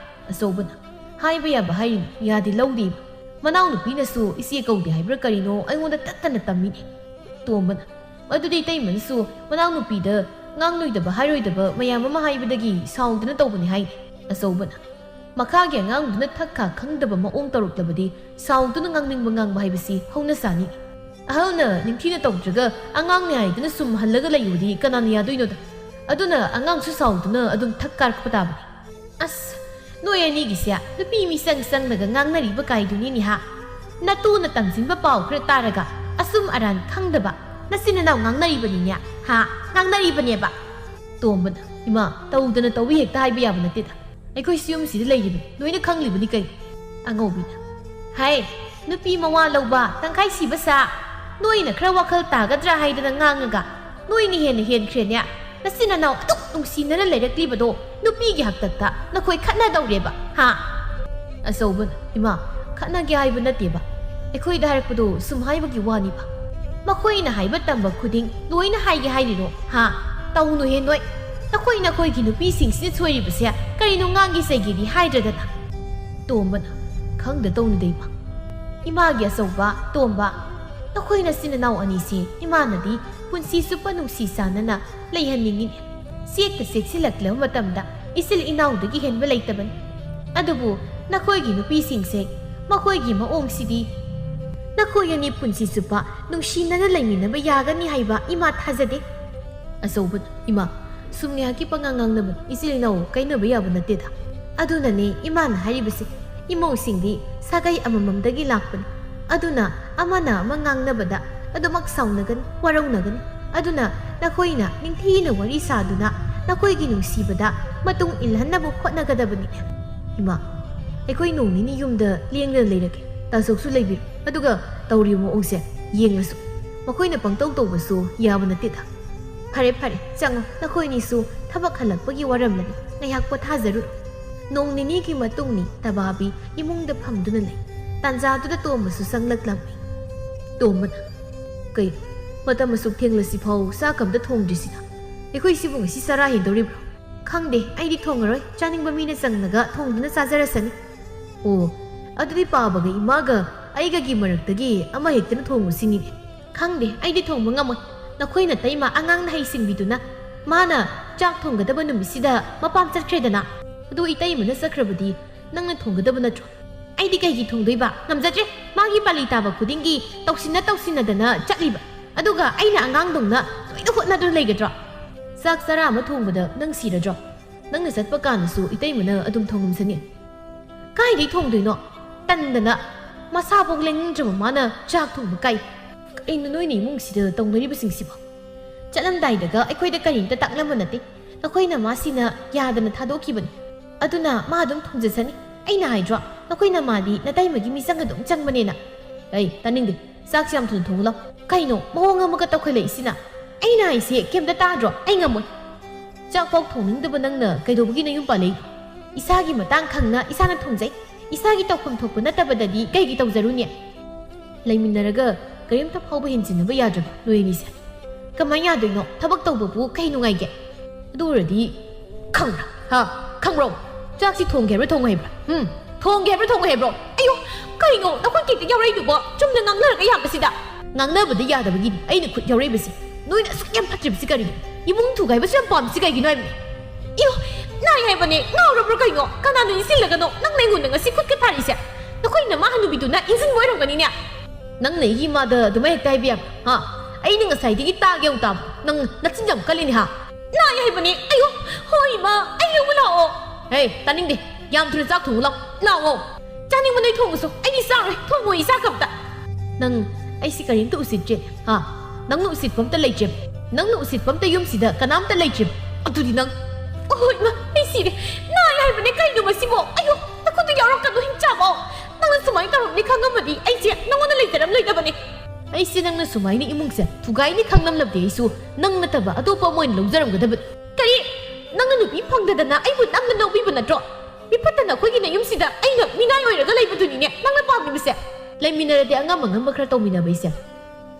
ꯑꯆꯧꯕꯅ ꯍꯥꯏꯕ ꯌꯥꯕ ꯍꯥꯏꯔꯤꯅꯤ ꯌꯥꯗꯦ ꯂꯧꯗꯦꯕ ꯃꯅꯥꯎꯅꯨꯄꯤꯅꯁꯨ ꯏꯆꯦ ꯀꯧꯗꯦ ꯍꯥꯏꯕ꯭ꯔꯥ ꯀꯔꯤꯅꯣ ꯑꯩꯉꯣꯟꯗ ꯇꯠꯇꯅ ꯇꯝꯃꯤꯅꯦ ꯇꯣꯝꯕꯅ ꯑꯗꯨꯗꯤ ꯏꯇꯩꯃꯅꯁꯨ ꯃꯅꯥꯎꯅꯨꯄꯤꯗ ꯉꯥꯡꯂꯣꯏꯗꯕ ꯍꯥꯏꯔꯣꯏꯗꯕ ꯃꯌꯥꯝ ꯑꯃ ꯍꯥꯏꯕꯗꯒꯤ ꯁꯥꯎꯗꯨꯅ ꯇꯧꯕꯅꯤ ꯍꯥꯏꯅꯤ ꯑꯆꯧꯕꯅ ꯃꯈꯥꯒꯤ ꯑꯉꯥꯡꯗꯨꯅ ꯊꯛꯈꯥ ꯈꯪꯗꯕ ꯃꯑꯣꯡ ꯇꯧꯔꯛꯂꯕꯗꯤ ꯁꯥꯎꯗꯨꯅ ꯉꯥꯡꯅꯤꯡꯕ ꯉꯥꯡꯕ ꯍꯥꯏꯕꯁꯤ ꯍꯧꯅꯁꯥꯅꯤ ꯑꯍꯜꯅ ꯅꯤꯡꯊꯤꯅ ꯇꯧꯗ꯭ꯔꯒ ꯑꯉꯥꯡꯅꯤ ꯍꯥꯏꯗꯨꯅ ꯁꯨꯝ ꯍꯜꯂꯒ ꯂꯩꯕꯗꯤ ꯀꯅꯥꯅ ꯌꯥꯗꯣꯏꯅꯣꯗ ꯑꯗꯨꯅ ꯑꯉꯥꯡꯁꯨ ꯁꯥꯎꯗꯨꯅ ꯑꯗꯨꯝ ꯊꯛ ꯀꯥꯔꯛꯄ ꯇꯥꯕꯅꯤ ꯑꯁ ꯅꯣꯏ ꯑꯅꯤꯒꯤꯁꯦ ꯅꯨꯄꯤ ꯃꯤꯆꯪ ꯆꯪꯂꯒ ꯉꯥꯡꯅꯔꯤꯕ ꯀꯥꯏꯗꯨꯅꯤꯅꯤ ꯍꯥ ꯅꯇꯨꯅ ꯇꯝꯁꯤꯟꯕ ꯄꯥꯎ ꯈꯔ ꯇꯥꯔꯒ ꯑꯁꯨꯝ ꯑꯔꯥꯟ ꯈꯪꯗꯕ ꯅꯆꯤꯟ ꯅꯅꯥꯎ ꯉꯥꯡꯅꯔꯤꯕꯅꯤꯅꯦ ꯍꯥ ꯉꯥꯡꯅꯔꯤꯕꯅꯦꯕ ꯇꯣꯝꯕꯅ ꯏꯃꯥ ꯇꯧꯗꯅ ꯇꯧꯕꯤ ꯍꯦꯛꯇ ꯍꯥꯏꯕ ꯌꯥꯕ ꯅꯠꯇꯦꯗ ꯑꯩꯈꯣꯏ ꯌꯨꯝꯁꯤꯗ ꯂꯩꯔꯤꯕꯅꯤ ꯂꯣꯏꯅ ꯈꯪꯂꯤꯕꯅꯤ ꯀꯩ ꯑꯉꯧꯕꯤꯅ ꯍꯥꯏ ꯅꯨꯄꯤ ꯃꯋꯥ ꯂꯧꯕ ꯇꯪꯈꯥꯏ ꯁꯤꯕ ꯁꯥ ꯅꯣꯏꯅ ꯈꯔ ꯋꯥꯈꯜ ꯇꯥꯒꯗ꯭ꯔꯥ ꯍꯥꯏꯗꯅ ꯉꯥꯡꯉꯒ ꯅꯣꯏꯅ ꯍꯦꯟꯅ ꯍꯦꯟꯈ꯭ꯔꯦꯅꯦ ꯅꯆꯤꯟ ꯅꯅꯥꯎ ꯑꯗꯨꯛ ꯅꯨꯡꯁꯤꯅꯅ ꯂꯩꯔꯛꯂꯤꯕꯗꯣ ꯅꯨꯄꯤꯒꯤ ꯍꯛꯇꯛꯇ ꯅꯈꯣꯏ ꯈꯠꯅꯗꯧꯔꯦꯕ ꯍꯥ ꯑꯆꯧꯕꯅ ꯏꯃꯥ ꯈꯠꯅꯒꯦ ꯍꯥꯏꯕ ꯅꯠꯇꯦꯕ ꯑꯩꯈꯣꯏꯗ ꯍꯥꯏꯔꯛꯄꯗꯣ ꯁꯨꯝ ꯍꯥꯏꯕꯒꯤ ꯋꯥꯅꯤꯕ ꯃꯈꯣꯏꯅ ꯍꯥꯏꯕ ꯇꯝꯕ ꯈꯨꯗꯤꯡ ꯂꯣꯏꯅ ꯍꯥꯏꯒꯦ ꯍꯥꯏꯔꯤꯔꯣ ꯍꯥ ꯇꯧꯅꯨꯍꯦ ꯅꯣꯏ ꯅꯈꯣꯏꯒꯤ ꯅꯨꯄꯤꯁꯤꯡꯁꯤꯅ ꯁꯣꯏꯔꯤꯕꯁꯦ ꯀꯔꯤꯅꯣ ꯉꯥꯡꯒꯤ ꯆꯩꯒꯤꯗꯤ ꯍꯥꯏꯗ꯭ꯔꯗꯅ ꯇꯣꯝꯕꯅ ꯈꯪꯗ ꯇꯧꯅꯨꯗ ꯏꯃꯥ ꯏꯃꯥꯒꯤ ꯑꯆꯧꯕ ꯇꯣꯝꯕ ꯅꯈꯣꯏ ꯅꯆꯤꯟ ꯅꯅꯥꯎ ꯑꯅꯤꯁꯤ ꯏꯃꯥꯅꯗꯤ ꯄꯨꯟꯁꯤ ꯆꯨꯞꯄ ꯅꯨꯡꯁꯤ ꯆꯥꯟꯅꯅ ꯂꯩꯍꯟꯅꯤꯡꯉꯤꯅꯦ ꯆꯦꯛꯇ ꯆꯦꯛꯁꯤꯜꯂꯛꯂꯕ ꯃꯇꯝꯗ ꯏꯆꯤꯜ ꯏꯅꯥꯎꯗꯒꯤ ꯍꯦꯟꯕ ꯂꯩꯇꯕꯅꯤ ꯑꯗꯨꯕꯨ ꯅꯈꯣꯏꯒꯤ ꯅꯨꯄꯤꯁꯤꯡꯁꯦ ꯃꯈꯣꯏꯒꯤ ꯃꯑꯣꯡꯁꯤꯗꯤ ꯅꯈꯣꯏ ꯑꯅꯤ ꯄꯨꯟꯁꯤ ꯆꯨꯞꯄ ꯅꯨꯡꯁꯤꯅꯅ ꯂꯩꯃꯤꯟꯅꯕ ꯌꯥꯒꯅꯤ ꯍꯥꯏꯕ ꯏꯃꯥ ꯊꯥꯖꯗꯦ ꯑꯆꯧꯕꯅ ꯏꯃꯥ ꯁꯨꯝꯉꯩꯍꯥꯛꯀꯤ ꯄꯉꯥꯡꯉꯥꯡꯅꯕ ꯏꯆꯤꯜ ꯏꯅꯥꯎ ꯀꯥꯏꯅꯕ ꯌꯥꯕ ꯅꯠꯇꯦꯗ ꯑꯗꯨꯅꯅꯦ ꯏꯃꯥꯅ ꯍꯥꯏꯔꯤꯕꯁꯦ ꯏꯃꯧꯁꯤꯡꯗꯤ ꯁꯥꯒꯩ ꯑꯃꯃꯝꯗꯒꯤ ꯂꯥꯛꯄꯅꯤ ꯑꯗꯨꯅ ꯑꯃꯅ ꯑꯃ ꯉꯥꯡꯅꯕꯗ ꯑꯗꯨꯃꯛ ꯁꯥꯎꯅꯒꯅꯤ ꯋꯥꯔꯧꯅꯒꯅꯤ ꯑꯗꯨꯅ ꯅꯈꯣꯏꯅ ꯅꯤꯡꯊꯤꯅ ꯋꯥꯔꯤ ꯁꯥꯗꯨꯅ ꯅꯈꯣꯏꯒꯤ ꯅꯨꯡꯁꯤꯕꯗ ꯃꯇꯨꯡ ꯏꯜꯍꯟꯅꯕ ꯍꯣꯠꯅꯒꯗꯕꯅꯤꯅꯦ ꯏꯃꯥ ꯑꯩꯈꯣꯏ ꯅꯣꯡ ꯅꯤꯅꯤ ꯌꯨꯝꯗ ꯂꯦꯡꯗꯅ ꯂꯩꯔꯒꯦ ꯇꯥꯁꯣꯛꯁꯨ ꯂꯩꯕꯤꯔꯣ ꯑꯗꯨꯒ ꯇꯧꯔꯤꯕ ꯃꯑꯣꯡꯁꯦ ꯌꯦꯡꯂꯁꯨ ꯃꯈꯣꯏꯅ ꯄꯪꯇꯧ ꯇꯧꯕꯁꯨ ꯌꯥꯕ ꯅꯠꯇꯦꯗ ꯐꯔꯦ ꯐꯔꯦ ꯆꯪꯉꯣ ꯅꯈꯣꯏꯅꯤꯁꯨ ꯊꯕꯛ ꯍꯜꯂꯛꯄꯒꯤ ꯋꯥꯔꯝꯂꯅꯤ ꯉꯥꯏꯍꯥꯛ ꯄꯣꯊꯥꯖꯔꯨꯔꯣ ꯅꯣꯡ ꯅꯤꯅꯤꯒꯤ ꯃꯇꯨꯡꯅꯤ ꯇꯕꯥꯕꯤ ꯏꯃꯨꯡꯗ ꯐꯝꯗꯨꯅ ꯂꯩ ꯇꯥꯟꯖꯥꯗꯨꯗ ꯇꯣꯝꯕꯁꯨ ꯆꯪꯂꯛꯂꯝꯃꯤ ꯇꯣꯝꯕꯅ ꯀꯩꯅꯣ ꯃꯇꯝ ꯑꯁꯨꯛ ꯊꯦꯡꯂꯁꯤꯐꯥꯎ ꯆꯥꯛ ꯑꯝꯇ ꯊꯣꯡꯗ꯭ꯔꯤꯁꯤꯅ ꯑꯩꯈꯣꯏ ꯁꯤꯕꯨ ꯉꯁꯤ ꯆꯔꯥ ꯍꯦꯟꯗꯧꯔꯤꯕ꯭ꯔꯣ ꯈꯪꯗꯦ ꯑꯩꯗꯤ ꯊꯣꯡꯉꯔꯣꯏ ꯆꯥꯅꯤꯡꯕ ꯃꯤꯅ ꯆꯪꯂꯒ ꯊꯣꯡꯗꯨꯅ ꯆꯥꯖꯔꯁꯅꯤ ꯑꯣ ꯑꯗꯨꯗꯤ ꯄꯥꯕꯒ ꯏꯃꯥꯒ ꯑꯩꯒꯒꯤ ꯃꯔꯛꯇꯒꯤ ꯑꯃ ꯍꯦꯛꯇꯅ ꯊꯣꯡꯉꯨꯁꯤꯅꯤꯅꯦ ꯈꯪꯗꯦ ꯑꯩꯗꯤ ꯊꯣꯡꯕ ꯉꯝꯃꯣꯏ ꯅꯈꯣꯏꯅ ꯇꯩꯃ ꯑꯉꯥꯡꯅ ꯍꯩꯁꯤꯡꯕꯤꯗꯨꯅ ꯃꯥꯅ ꯆꯥꯛ ꯊꯣꯡꯒꯗꯕ ꯅꯨꯃꯤꯠꯁꯤꯗ ꯃꯄꯥꯝ ꯆꯠꯈ꯭ꯔꯦꯗꯅ ꯑꯗꯨ ꯏꯇꯩꯃꯅ ꯆꯠꯈ꯭ꯔꯕꯗꯤ ꯅꯪꯅ ꯊꯣꯡꯒꯗꯕ ꯅꯠꯇ꯭ꯔꯣ ꯑꯩꯗꯤ ꯀꯩꯒꯤ ꯊꯣꯡꯗꯣꯏꯕ ꯉꯝꯖꯗ꯭ꯔꯦ ꯃꯥꯒꯤ ꯄꯥꯂꯤ ꯇꯥꯕ ꯈꯨꯗꯤꯡꯒꯤ ꯇꯧꯁꯤꯟꯅꯗꯅ ꯆꯠꯂꯤꯕ ꯑꯗꯨꯒ ꯑꯩꯅ ꯑꯉꯥꯡꯗꯧꯅ ꯂꯣꯏꯅ ꯍꯣꯠꯅꯗꯨꯅ ꯂꯩꯒꯗ꯭ꯔꯣ ꯆꯥꯛ ꯆꯔꯥ ꯑꯃ ꯊꯣꯡꯕꯗ ꯅꯪ ꯁꯤꯔꯗ꯭ꯔꯣ ꯅꯪꯅ ꯆꯠꯄ ꯀꯥꯟꯗꯁꯨ ꯏꯇꯩꯃꯅ ꯑꯗꯨം ꯊꯣꯡꯉꯝꯁꯅꯤ ꯀꯥꯏꯗꯩ ꯊꯣꯡꯗꯣꯏꯅꯣ ꯇꯟꯗꯅ ꯃꯁꯥꯐꯥꯎ ꯂꯦꯡꯅꯤꯡꯗ꯭ꯔꯕ ꯃꯥꯅ ꯆꯥꯛ ꯊꯣꯡꯕ ꯀꯥꯏ ꯀꯩꯅꯣ ꯅꯣꯏꯅ ꯏꯃꯨꯡꯁꯤꯗ ꯇꯧꯅꯔꯤꯕꯁꯤꯡꯁꯤꯕꯣ ꯆꯠꯂꯝꯗꯥꯏꯗꯒ ꯑꯩꯈꯣꯏꯗ ꯀꯔꯤꯝꯇ ꯇꯥꯛꯂꯝꯕ ꯅꯠꯇꯦ ꯅꯈꯣꯏꯅ ꯃꯥꯁꯤꯅ ꯌꯥꯗꯅ ꯊꯥꯗꯣꯛꯈꯤꯕꯅꯤ ꯑꯗꯨꯅ ꯃꯥ ꯑꯗꯨꯝ ꯊꯣꯡꯖꯁꯅꯤ ꯑꯩꯅ ꯍꯥꯏꯗ꯭ꯔꯣ ꯅꯈꯣꯏꯅ ꯃꯥꯗꯤ ꯅꯇꯩꯃꯒꯤ ꯃꯤꯆꯪ ꯑꯗꯨꯝ ꯆꯪꯕꯅꯦꯅ ꯑꯩ ꯇꯥꯅꯤꯡꯗꯦ ꯆꯥꯛꯁꯤ ꯌꯥꯝ ꯊꯨꯅ ꯊꯣꯡꯉꯨ ꯂꯥꯎ ꯀꯩꯅꯣ ꯃꯑꯣꯡ ꯑꯃꯒ ꯇꯧꯈꯠꯂꯛꯏꯁꯤꯅ ꯑꯩꯅ ꯍꯥꯏꯁꯦ ꯀꯩꯝꯇ ꯇꯥꯗ꯭ꯔꯣ ꯑꯩ ꯉꯝꯃꯣꯏ ꯆꯥꯛꯐꯥꯎ ꯊꯣꯡꯅꯤꯡꯗꯕ ꯅꯪꯅ ꯀꯩꯗꯧꯕꯒꯤ ꯅꯌꯨꯝ ꯄꯥꯜꯂꯛꯏ ꯏꯁꯥꯒꯤ ꯃꯇꯥꯡ ꯈꯪꯅ ꯏꯁꯥꯅ ꯊꯣꯡꯖꯩ ꯏꯁꯥꯒꯤ ꯇꯧꯐꯝ ꯊꯣꯛꯄ ꯅꯠꯇꯕꯗꯗꯤ ꯀꯩꯒꯤ ꯇꯧꯖꯔꯨꯅꯦ ꯂꯩꯃꯤꯟꯅꯔꯒ ꯀꯔꯤꯝꯇ ꯐꯥꯎꯕ ꯍꯦꯟꯖꯤꯟꯅꯕ ꯌꯥꯗ꯭ꯔꯕ ꯅꯣꯏ ꯑꯅꯤꯁꯦ ꯀꯃꯥꯏꯅ ꯌꯥꯗꯣꯏꯅꯣ ꯊꯕꯛ ꯇꯧꯕꯕꯨ ꯀꯩ ꯅꯨꯡꯉꯥꯏꯒꯦ ꯑꯗꯨ ꯑꯣꯏꯔꯗꯤ ꯈꯪꯕ꯭ꯔꯥ ꯈꯪꯕ꯭ꯔꯣ ꯆꯥꯛꯁꯤ ꯊꯣꯡꯒꯦ ꯍꯥꯏꯕ꯭ꯔꯥ ꯊꯣꯡꯉꯣ ꯍꯥꯏꯕ꯭ꯔꯥ ꯊꯣꯡꯒꯦ ꯍꯥꯏꯕ꯭ꯔꯥ ꯊꯣꯡꯉꯣ ꯍꯥꯏꯕ꯭ꯔꯣ ꯑꯌꯣ ꯀꯩꯅꯣ ꯅꯈꯣꯏ ꯀꯦꯛꯇ ꯌꯥꯎꯔꯛꯏꯗꯨꯕꯣ ꯆꯨꯝꯅ ꯉꯥꯡꯅꯔꯒ ꯌꯥꯕꯁꯤꯗ ꯉꯥꯡꯅꯕꯗ ꯌꯥꯗꯕꯒꯤꯅꯤ ꯑꯩꯅ ꯈꯨꯠ ꯌꯥꯎꯔꯛꯏꯕꯁꯤ ꯅꯣꯏꯅ ꯑꯁꯨꯛ ꯌꯥꯝ ꯐꯠꯇ꯭ꯔꯤꯕꯁꯤ ꯀꯔꯤꯅꯣ ꯏꯃꯨꯡ ꯊꯨꯒꯥꯏꯕꯁꯨ ꯌꯥꯝ ꯄꯥꯝꯃꯤꯁꯤ ꯀꯩꯒꯤꯅꯣ ꯍꯥꯏꯕꯅꯤ iyo naay haybane ngawrabro kaino kanano isilagano nang naingun ngasi khut ka tharise nakoi na ma hanubi du na insin boy rongani ne nang nei hi ma da dumai hek tai bia ha ai ni ngasai digi ta gyau ta nang nachin jam kalini ha naay haybane ayo hoi ma ai lu la o hey taning de yam thul chak thung lo la o chaning ma nei thong so ai ni sa re thong moi sa kap ta nang ai si karin tu usit je ha nang nu usit pam ta lei je nang nu usit pam ta yum si da kanam ta lei je atu di nang oi ma ai si de naay haybane kai du ma si bo ayo nakon tu yarak ka du hin cha bo nang na sumai ta ro ni khangam ba di ai je nang ona lei taram lei da ba ni ai si nang na sumai ni imung se thugai ni khangnam lab de isu nang na ta ba adu pa moin longjaram ga da ba kari nang na nu bi phang da na ai bu nang na no bi bu na tro bi phatta na khoi gi na yum si da ai na minai oi ra ga lei ba du ni ne nang na pa mi se lei minara de angam angam ba khra to mina ba ise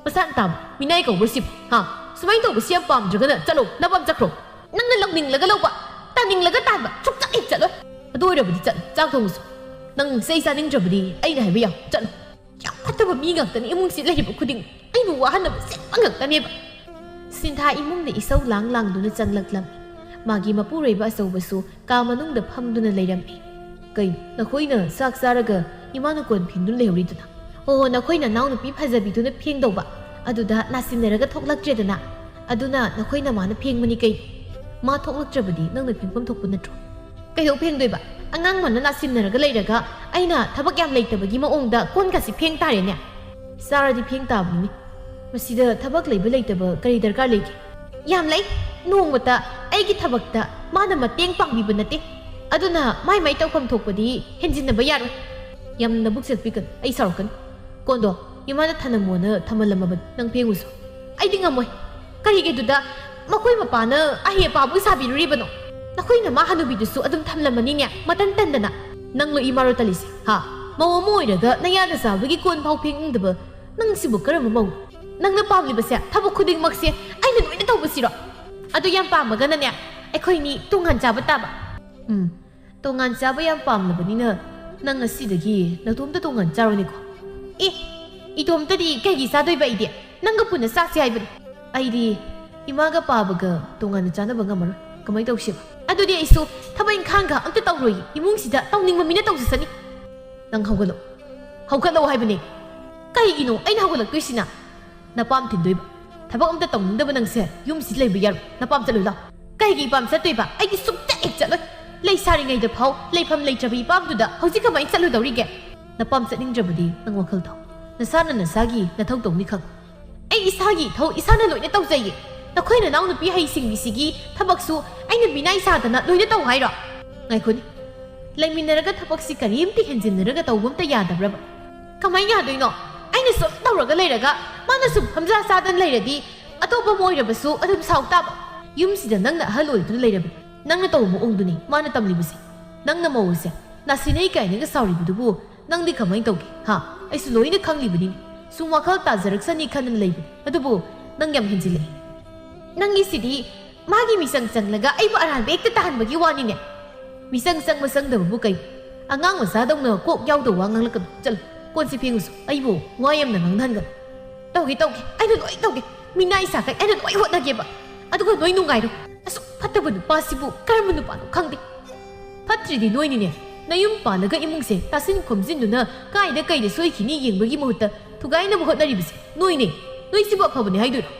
pasan tam minai ko worship ha sumai to bu siam pam jaga na chalo na pam chakro nang na log ning laga lo ba ta ning laga ta ba chuk chak ik chalo adu oi ra ba di chal chak thong su nang sei sa ning tra ba di ai na hai ba ya chal ya phatta ba mi ngak ta ni imung si lei ba khuding ai nu wa han na se ngak ta ne ba sintha imung de isau lang lang du na chang lak lam magi mapurei ba asau ba su ka manung da pham du na leiram mi kai na khoi na sak saraga imanu kon phin du leuri du na o na khoi na naw nu pi phajabi du na pheng do ba adu da na sinaraga thoklak je da na aduna na khoi na ma na pheng mani kai ma thoklak je ba di nang na phingpam thok pun na tro kai do pheng doi ba angang man na sinaraga leiraga aina thabak yam leitabagi ma ong da kon ka si pheng tare ne sara di pheng ta bu ni masida thabak leiba leitaba kari darkar lege yam lei nong mata ai gi thabak ta ma na mateng pang bi banate aduna mai mai tawkham thokpadi henjin na ba yar yam na buk sek pikan ai sarkan kondo imana thanamona thamalamaba nang phengu so ai ding amoy kari ge duda makoi mapana ahe pa bu sabi ri bano nakoi na ma hanubi du su adum thamlamani ne matan tandana nang lo imaro talisi ha mawo moi daga naya da sa bagi kon phau pheng daba nang sibu karam mau nang na pam li ba se thabu khuding mak se ai na loina taw ba siro adu yam pam ga na ne ai khoi ni tungan cha ba ta ba tongan cha ba yam pam la bani na nang asi dagi na tum ta tongan cha ro ni ko itom ta di kai gi sa doi ba ide nang ga puna sa se ai ba ai di ima ga pa ba ga tongan cha na ba ga mar kamai taw se ba adu di isu thabain khang ga amta taw roi imung si da taw ning ma mina taw sani nang hawgalo hai ba ni kai gi no ai na hawgalo tu sina na pam tin doi ba thabak amta taw ning da ba nang se yum si lei ba yar na pam cha loi la ꯀꯩꯒꯤ ꯏꯄꯥꯝ ꯆꯠꯇꯣꯏꯕ ꯑꯩꯗꯤ ꯁꯨꯛꯆꯠ ꯍꯦꯛ ꯆꯠꯂꯣꯏ ꯂꯩꯁꯥꯔꯤꯉꯩꯗ ꯐꯥꯎ ꯂꯩꯐꯝ ꯂꯩꯇ꯭ꯔꯕ ꯏꯄꯥꯝꯗꯨꯗ ꯍꯧꯖꯤꯛ ꯀꯃꯥꯏꯅ ꯆꯠꯂꯨꯗꯧꯔꯤꯒꯦ ꯅꯄꯥꯝ ꯆꯠꯅꯤꯡꯗ꯭ꯔꯕꯗꯤ ꯅꯪ ꯋꯥꯈꯜ ꯊꯥꯎ ꯅꯁꯥꯅ ꯅꯁꯥꯒꯤ ꯅꯊꯧ ꯇꯧꯅꯤ ꯈꯪ ꯑꯩ ꯏꯁꯥꯒꯤ ꯏꯊꯧ ꯏꯁꯥꯅ ꯂꯣꯏꯅ ꯇꯧꯖꯩꯌꯦ ꯅꯈꯣꯏ ꯅꯅꯥꯎ ꯅꯨꯄꯤ ꯍꯩꯁꯤꯡꯕꯤꯁꯤꯒꯤ ꯊꯕꯛꯁꯨ ꯑꯩꯅ ꯕꯤꯅꯥꯏ ꯁꯥꯗꯅ ꯂꯣꯏꯅ ꯇꯧ ꯍꯥꯏꯔꯣ ꯉꯥꯏꯈꯣꯅꯤ ꯂꯩꯃꯤꯟꯅꯔꯒ ꯊꯕꯛꯁꯤ ꯀꯔꯤꯝꯇ ꯍꯦꯟꯖꯤꯟꯅꯔꯒ ꯇꯧꯕ ꯑꯝꯇ ꯌꯥꯗꯕ꯭ꯔꯕ ꯀꯃꯥꯏꯅ ꯌꯥꯗꯣꯏꯅꯣ ꯑꯩꯅ ꯁꯨꯝ ꯇꯧꯔꯒ ꯂꯩꯔꯒ ꯃꯥꯅ ꯁꯨꯝ ꯐꯝꯖꯥ ꯆꯥꯗꯅ ꯂꯩꯔꯗꯤ ꯑꯇꯣꯞꯄ ꯑꯃ ꯑꯣꯏꯔꯕꯁꯨ ꯑꯗꯨꯝ ꯁꯥꯎ ꯇꯥꯕ ꯌꯨꯝꯁꯤꯗ ꯅꯪꯅ ꯑꯍꯜ ꯑꯣꯏꯗꯨꯅ ꯂꯩꯔꯕꯅꯤ ꯅꯪꯅ ꯇꯧꯕ ꯃꯑꯣꯡꯗꯨꯅꯤ ꯃꯥꯅ ꯇꯝꯂꯤꯕꯁꯦ ꯅꯪꯅ ꯃꯧꯁꯦ ꯅꯥꯁꯤꯅꯩ ꯀꯥꯏꯅꯒ ꯁꯥꯎꯔꯤꯕꯗꯨꯕꯨ ꯅꯪꯗꯤ ꯀꯃꯥꯏꯅ ꯇꯧꯒꯦ ꯍꯥ ꯑꯩꯁꯨ ꯂꯣꯏꯅ ꯈꯪꯂꯤꯕꯅꯤꯅꯦ ꯁꯨꯝ ꯋꯥꯈꯜ ꯇꯥꯖꯔꯛꯁꯅꯤ ꯈꯟꯅ ꯂꯩꯕꯅꯤ ꯑꯗꯨꯕꯨ ꯅꯪ ꯌꯥꯝ ꯍꯦꯟꯖꯤꯜꯂꯛꯏ ꯅꯪꯒꯤꯁꯤꯗꯤ ꯃꯥꯒꯤ ꯃꯤꯆꯪ ꯆꯪꯂꯒ ꯑꯩꯕꯨ ꯑꯔꯥꯟꯕ ꯍꯦꯛꯇ ꯇꯥꯍꯟꯕꯒꯤ ꯋꯥꯅꯤꯅꯦ ꯃꯤꯆꯪ ꯆꯪꯕ ꯆꯪꯗꯕꯕꯨ ꯀꯩ ꯑꯉꯥꯡ ꯃꯆꯥꯗꯧꯅ ꯀꯣꯛ ꯌꯥꯎꯗꯕ ꯋꯥ ꯉꯥꯡꯂꯛꯀꯅꯨ ꯆꯠꯂꯨ ꯀꯣꯟꯁꯤ ꯐꯦꯡꯉꯨꯁꯨ ꯑꯩꯕꯨ ꯋꯥ ꯌꯥꯝꯅ ꯉꯥꯡꯅꯍꯟꯒꯅꯨ ꯇꯧꯒꯦ ꯑꯩꯅ ꯂꯣꯏ ꯇꯧꯒꯦ ꯃꯤꯅꯥꯏ ꯁꯥꯈꯩ ꯑꯩꯅ ꯂꯣꯏ ꯍꯣꯠꯅꯒꯦꯕ ꯑꯗꯨꯒ ꯅꯣꯏ ꯅꯨꯡꯉꯥꯏꯔꯣ ꯑꯁꯨꯛ ꯐꯠꯇꯕ ꯅꯨꯄꯥꯁꯤꯕꯨ ꯀꯔꯝꯕ ꯅꯨꯄꯥꯅꯣ ꯈꯪꯗꯦ ꯐꯠꯇ꯭ꯔꯤꯗꯤ ꯅꯣꯏꯅꯤꯅꯦ ꯅꯌꯨꯝ ꯄꯥꯜꯂꯒ ꯏꯃꯨꯡꯁꯦ ꯇꯥꯁꯤꯟ ꯈꯣꯝꯖꯤꯟꯗꯨꯅ ꯀꯥꯏꯗ ꯁꯣꯏꯈꯤꯅꯤ ꯌꯦꯡꯕꯒꯤ ꯃꯍꯨꯠꯇ ꯊꯨꯒꯥꯏꯅꯕ ꯍꯣꯠꯅꯔꯤꯕꯁꯦ ꯅꯣꯏꯅꯦ ꯅꯣꯏꯁꯤꯕꯨ ꯑꯐꯕꯅꯦ ꯍꯥꯏꯗꯣꯏꯔꯣ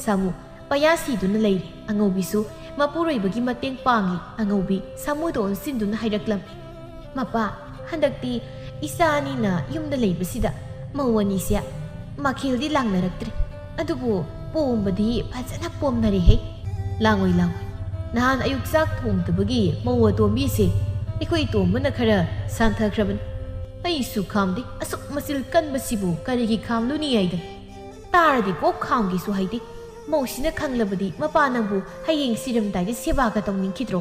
ꯁꯥꯃꯨ ꯄꯌꯥ ꯁꯤꯗꯨꯅ ꯂꯩꯔꯦ ꯑꯉꯧꯕꯤꯁꯨ ꯃꯄꯨꯔꯣꯏꯕꯒꯤ ꯃꯇꯦꯡ ꯄꯥꯡꯂꯤ ꯑꯉꯧꯕꯤ ꯁꯥꯃꯨꯗ ꯑꯣꯟꯁꯤꯟꯗꯨꯅ ꯍꯥꯏꯔꯛꯂꯝꯃꯤ ꯃꯄꯥ ꯍꯟꯗꯛꯇꯤ ꯏꯆꯥ ꯑꯅꯤꯅ ꯌꯨꯝꯗ ꯂꯩꯕꯁꯤꯗ ꯃꯧ ꯑꯅꯤꯁꯦ ꯃꯈꯦꯜꯗꯤ ꯂꯥꯡꯅꯔꯛꯇ꯭ꯔꯦ ꯑꯗꯨꯕꯨ ꯄꯣꯝꯕꯗꯤ ꯐꯖꯅ ꯄꯣꯝꯅꯔꯦꯍꯦ ꯂꯥꯡꯉꯣꯏ ꯅꯍꯥꯟ ꯑꯌꯨꯛ ꯆꯥꯛ ꯊꯣꯡꯗꯕꯒꯤ ꯃꯧ ꯑꯇꯣꯝꯕꯤꯁꯦ ꯑꯩꯈꯣꯏ ꯇꯣꯝꯕꯅ ꯈꯔ ꯁꯥꯟꯊꯈ꯭ꯔꯕꯅꯤ ꯑꯩꯁꯨ ꯈꯥꯝꯗꯦ ꯑꯁꯨꯛ ꯃꯆꯤꯜ ꯀꯟꯕꯁꯤꯕꯨ ꯀꯔꯤꯒꯤ ꯈꯥꯝꯂꯨꯅꯤ ꯍꯥꯏꯗꯅ ꯇꯥꯔꯗꯤ ꯀꯣꯛ ꯈꯥꯝꯒꯦꯁꯨ ꯍꯥꯏꯗꯦ ꯃꯧꯁꯤꯅ ꯈꯪꯂꯕꯗꯤ ꯃꯄꯥ ꯅꯪꯕꯨ ꯍꯌꯦꯡ ꯁꯤꯔꯝꯗꯥꯏꯗ ꯁꯦꯕꯥꯒ ꯇꯧꯅꯤꯡꯈꯤꯗ꯭ꯔꯣ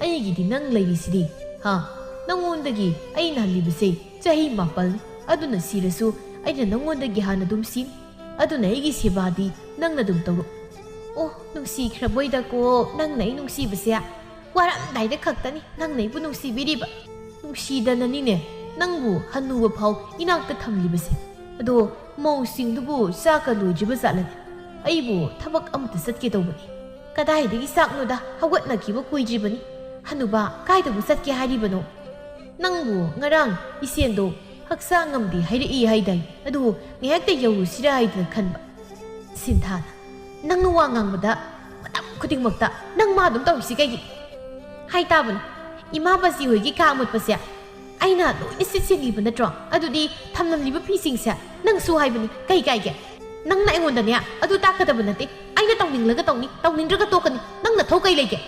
ꯑꯩꯒꯤꯗꯤ ꯅꯪ ꯂꯩꯔꯤꯁꯤꯗꯤ ꯍꯥ ꯅꯪꯉꯣꯟꯗꯒꯤ ꯑꯩꯅ ꯍꯜꯂꯤꯕꯁꯦ ꯆꯍꯤ 9ꯅꯤ ꯑꯗꯨꯅ ꯁꯤꯔꯁꯨ ꯑꯩꯅ ꯅꯪꯉꯣꯟꯗꯒꯤ ꯍꯥꯟꯅ ꯑꯗꯨꯝ ꯁꯤꯅꯤ ꯑꯗꯨꯅ ꯑꯩꯒꯤ ꯁꯦꯕꯥꯗꯤ ꯅꯪꯅ ꯑꯗꯨꯝ ꯇꯧꯔꯣ ꯑꯣ ꯅꯨꯡꯁꯤꯈ꯭ꯔꯕꯣꯏꯗꯀꯣ ꯅꯪꯅ ꯑꯩ ꯅꯨꯡꯁꯤꯕꯁꯦ ꯋꯥꯔꯝꯗꯥꯏꯗ ꯈꯛꯇꯅꯤ ꯅꯪꯅ ꯑꯩꯕꯨ ꯅꯨꯡꯁꯤꯕꯤꯔꯤꯕ ꯅꯨꯡꯁꯤꯗꯅꯅꯤꯅꯦ ꯅꯪꯕꯨ ꯍꯟꯅꯨꯕ ꯐꯥꯎ ꯏꯅꯥꯛꯇ ꯊꯝꯂꯤꯕꯁꯦ ꯑꯗꯣ ꯃꯧꯁꯤꯡꯗꯨꯕꯨ ꯆꯥꯛꯀ ꯂꯣꯏꯗ꯭ꯔꯤꯕ ꯖꯥꯠꯂꯅꯦ ꯑꯩꯕꯨ ꯊꯕꯛ ꯑꯃꯇ ꯆꯠꯀꯦ ꯇꯧꯕꯅꯤ ꯀꯗꯥꯏꯗꯒꯤ ꯆꯥꯛꯅꯣꯗ ꯍꯧꯒꯠꯅꯈꯤꯕ ꯀꯨꯏꯗ꯭ꯔꯤꯕꯅꯤ ꯍꯟꯅꯨꯕ ꯀꯥꯏꯗꯕꯨ ꯆꯠꯀꯦ ꯍꯥꯏꯔꯤꯕꯅꯣ ꯅꯪꯕꯨ ꯉꯔꯥꯡ ꯏꯆꯦꯟꯗꯣ ꯍꯛꯆꯥꯡ ꯉꯝꯗꯦ ꯍꯥꯏꯔꯛꯏ ꯍꯥꯏꯗꯥꯏ ꯑꯗꯨ ꯉꯥꯏꯍꯥꯛꯇ ꯌꯧꯔꯨꯁꯤꯔꯥ ꯍꯥꯏꯗꯅ ꯈꯟꯕ ꯁꯤꯟꯊꯥꯅ ꯅꯪꯅ ꯋꯥ ꯉꯥꯡꯕꯗ ꯃꯇꯝ ꯈꯨꯗꯤꯡꯃꯛꯇ ꯅꯪ ꯃꯥ ꯑꯗꯨꯝ ꯇꯧꯔꯤꯁꯤ ꯀꯩꯒꯤ ꯍꯥꯏ ꯇꯥꯕꯅꯤ ꯏꯃꯥ ꯕꯥꯖꯤ ꯍꯣꯏꯒꯤ ꯀꯥ ꯃꯨꯠꯄꯁꯦ ꯑꯩꯅ ꯂꯣꯏꯅ ꯁꯤꯟꯂꯤꯕ ꯅꯠꯇ꯭ꯔꯣ ꯑꯗꯨꯗꯤ ꯊꯝꯂꯝꯂꯤꯕ ꯐꯤꯁꯤꯡꯁꯦ ꯅꯪꯁꯨ ꯍꯥꯏꯕꯅꯤ ꯀꯩ ꯀꯥꯏꯒꯦ ꯅꯪꯅ ꯑꯩꯉꯣꯟꯗꯅꯦ ꯑꯗꯨ ꯇꯥꯛꯀꯗꯕ ꯅꯠꯇꯦ ꯑꯩꯅ ꯇꯧꯅꯤꯡꯂꯒ ꯇꯧꯅꯤ ꯇꯧꯅꯤꯡꯗ꯭ꯔꯒ ꯇꯣꯛꯀꯅꯤ ꯅꯪꯅ ꯊꯧ ꯀꯩ ꯂꯩꯒꯦ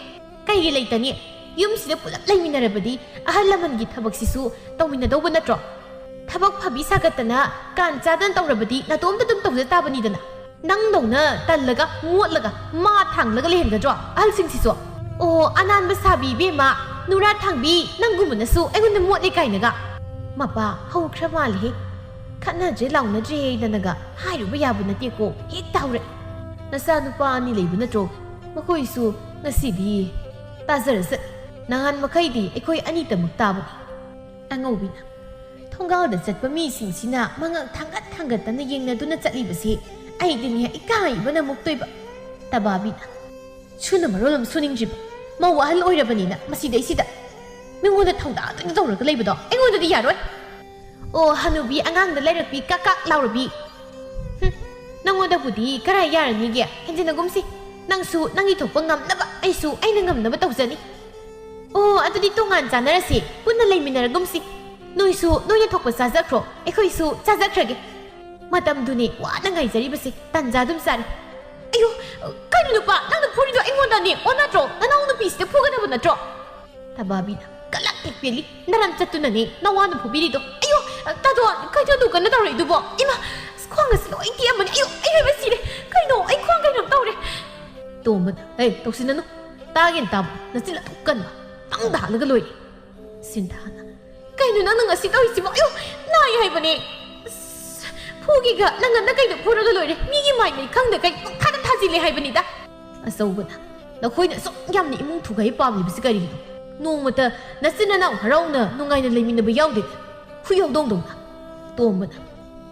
ꯀꯩꯒꯤ ꯂꯩꯇꯅꯤ ꯌꯨꯝꯁꯤꯗ ꯄꯨꯂꯞ ꯂꯩꯃꯤꯟꯅꯔꯕꯗꯤ ꯑꯍꯜ ꯂꯃꯟꯒꯤ ꯊꯕꯛꯁꯤꯁꯨ ꯇꯧꯃꯤꯟꯅꯗꯧꯕ ꯅꯠꯇ꯭ꯔꯣ ꯊꯕꯛ ꯐꯕꯤ ꯁꯥꯒꯠꯇꯅ ꯀꯥꯟ ꯆꯥꯗꯅ ꯇꯧꯔꯕꯗꯤ ꯅꯇꯣꯝꯇ ꯑꯗꯨꯝ ꯇꯧꯖ ꯇꯥꯕꯅꯤꯗꯅ ꯅꯪꯗꯧꯅ ꯇꯜꯂꯒ ꯃꯣꯠꯂꯒ ꯃꯥ ꯊꯥꯡꯂꯒ ꯂꯩꯍꯟꯒꯗ꯭ꯔꯣ ꯑꯍꯜꯁꯤꯡꯁꯤꯁꯨ ꯑꯣ ꯑꯅꯥꯟꯕ ꯁꯥꯕꯤ ꯏꯕꯦꯝꯃ ꯅꯨꯔꯥ ꯊꯥꯡꯕꯤ ꯅꯪꯒꯨꯝꯕꯅꯁꯨ ꯑꯩꯉꯣꯟꯗ ꯃꯣꯠꯂꯦ ꯀꯥꯏꯅꯒ ꯃꯄꯥ ꯍꯧꯈ꯭ꯔ ꯃꯥꯜꯂꯦꯍꯦ ꯈꯠꯅꯗ꯭ꯔꯦ ꯂꯥꯎꯅꯗ꯭ꯔꯦ ꯍꯥꯏꯗꯅꯒ ꯍꯥꯏꯔꯨꯕ ꯌꯥꯕ ꯅꯠꯇꯦꯀꯣ ꯍꯦꯛꯇ ꯍꯧꯔꯛꯑꯦ ꯅꯆꯥ ꯅꯨꯄꯥ ꯑꯅꯤ ꯂꯩꯕ ꯅꯠꯇ꯭ꯔꯣ ꯃꯈꯣꯏꯁꯨ ꯉꯁꯤꯗꯤ ꯇꯥꯖꯔꯁꯠ ꯅꯍꯥꯟ ꯃꯈꯩꯗꯤ ꯑꯩꯈꯣꯏ ꯑꯅꯤꯇꯃꯛ ꯇꯥꯕꯅꯤ ꯑꯉꯧꯕꯤꯅ ꯊꯣꯡꯒꯥꯜꯗ ꯆꯠꯄ ꯃꯤꯁꯤꯡꯁꯤꯅ ꯃꯉꯛ ꯊꯥꯡꯒꯠꯇꯅ ꯌꯦꯡꯅꯗꯨꯅ ꯆꯠꯂꯤꯕꯁꯤ ꯑꯩꯗꯤꯅꯦ ꯏꯀꯥꯏꯕꯅ ꯃꯨꯛꯇꯣꯏꯕ ꯇꯕꯥꯕꯤꯅ ꯁꯨꯅ ꯃꯔꯣꯜ ꯑꯃ ꯁꯨꯅꯤꯡꯗ꯭ꯔꯤꯕ ꯃꯧ ꯑꯍꯜ ꯑꯣꯏꯔꯕꯅꯤꯅ ꯃꯁꯤꯗꯩꯁꯤꯗ ꯃꯤꯉꯣꯟꯗ ꯊꯧꯗꯥꯗꯣꯏꯅ ꯇꯧꯔꯒ ꯂꯩꯕꯗꯣ ꯑꯩꯉꯣꯟꯗꯗꯤ ꯌꯥꯔꯣꯏ ꯑꯣ ꯍꯅꯨꯕꯤ ꯑꯉꯥꯡꯗ ꯂꯩꯔꯛꯄꯤ ꯀꯥꯛ ꯂꯥꯎꯔꯕꯤ ꯅꯪꯉꯣꯟꯗꯕꯨꯗꯤ ꯀꯔꯥꯏ ꯌꯥꯔꯅꯤꯒꯦ ꯍꯦꯟꯖꯤꯟꯅꯒꯨꯝꯁꯤ ꯅꯪꯁꯨ ꯅꯪꯒꯤ ꯊꯣꯛꯄ ꯉꯝꯅꯕ ꯑꯩꯁꯨ ꯑꯩꯅ ꯉꯝꯅꯕ ꯇꯧꯖꯅꯤ ꯑꯣ ꯑꯗꯨꯗꯤ ꯇꯣꯉꯥꯟ ꯆꯥꯅꯔꯁꯤ ꯄꯨꯟꯅ ꯂꯩꯃꯤꯟꯅꯔꯒꯨꯝꯁꯤ ꯅꯣꯏꯁꯨ ꯅꯣꯏꯅ ꯊꯣꯛꯄ ꯆꯥꯖꯈ꯭ꯔꯣ ꯑꯩꯈꯣꯏꯁꯨ ꯆꯥꯖꯈ꯭ꯔꯒꯦ ꯃꯇꯝꯗꯨꯅꯤ ꯋꯥꯅ ꯉꯥꯏꯖꯔꯤꯕꯁꯦ ꯇꯟꯖꯥ ꯑꯗꯨꯝ ꯆꯥꯔꯦ ꯑꯌꯣ ꯀꯩꯅꯣ ꯅꯨꯄꯥ ꯅꯪꯅ ꯐꯨꯔꯤꯗꯣ ꯑꯩꯉꯣꯟꯗꯅꯦ ꯑꯣꯟꯅꯗ꯭ꯔꯣ ꯅꯅꯥꯎ ꯅꯨꯄꯤꯁꯤꯗ ꯐꯨꯒꯗꯕ ꯅꯠꯇ꯭ꯔꯣ ꯇꯕꯥꯕꯤꯅ ꯀꯂꯛ ꯍꯦꯛ ꯄꯦꯜꯂꯤ ꯅꯔꯝ ꯆꯠꯇꯨꯅꯅꯦ ꯅꯋꯥꯅ ꯐꯨꯕꯤꯔꯤꯗꯣ ꯑꯌꯣ ꯇꯥꯗꯣ ꯀꯩꯗꯧꯗꯨ ꯀꯟꯅ ꯇꯧꯔꯛꯏꯗꯨꯕꯣ ꯏꯃꯥ ꯈ꯭ꯋꯥꯡꯒꯁꯤ ꯂꯣꯏ ꯇꯦꯛꯑꯝꯕꯅꯤ ꯑꯌꯣ ꯑꯩ ꯍꯥꯏꯕ ꯁꯤꯔꯦ ꯀꯩꯅꯣ ꯑꯩ ꯈ꯭ꯋꯥꯡ ꯀꯩꯅꯣꯝ ꯇꯧꯔꯦ ꯇꯣꯝꯕꯅ ꯍꯦ ꯇꯧꯁꯤꯟꯅꯅꯨ ꯇꯥꯒꯦꯅ ꯇꯥꯕ ꯅꯆꯤꯟ ꯑꯗꯨꯛ ꯀꯟꯕ ꯅꯪ ꯍꯥꯜꯂꯒ ꯂꯣꯏꯔꯦ ꯁꯤꯟꯊꯥꯅ ꯀꯩꯅꯣ ꯅꯪꯅ ꯉꯁꯤ ꯇꯧꯔꯤꯁꯤꯕꯣ ꯑꯌꯣ ꯅꯥꯏ ꯍꯥꯏꯕꯅꯦ ꯐꯨꯒꯤꯒ ꯅꯪꯉꯟꯗ ꯀꯩꯗꯣ ꯐꯨꯔꯒ ꯂꯣꯏꯔꯦ ꯃꯤꯒꯤ ꯃꯥꯏ ꯈꯪꯗ ꯀꯩ ꯄꯪꯊꯥꯗ ꯊꯥꯖꯤꯜꯂꯦ ꯍꯥꯏꯕꯅꯤꯗ ꯑꯆꯧꯕꯅ ꯅꯈꯣꯏꯅ ꯑꯁꯨꯛ ꯌꯥꯝꯅ ꯏꯃꯨꯡ ꯊꯨꯒꯥꯏ ꯄꯥꯝꯂꯤꯕꯁꯤ ꯀꯔꯤꯒꯤꯅꯣ ꯅꯣꯡꯃꯇ ꯅꯆꯤꯟ ꯅꯅꯥꯎ ꯍꯔꯥꯎꯅ ꯅꯨꯡꯉꯥꯏꯅ ꯂꯩꯃꯤꯟꯅꯕ ꯌꯥꯎꯗꯦ ꯍꯨꯏꯍꯧꯗꯣꯡꯗꯧꯅ ꯇꯣꯝꯕꯅ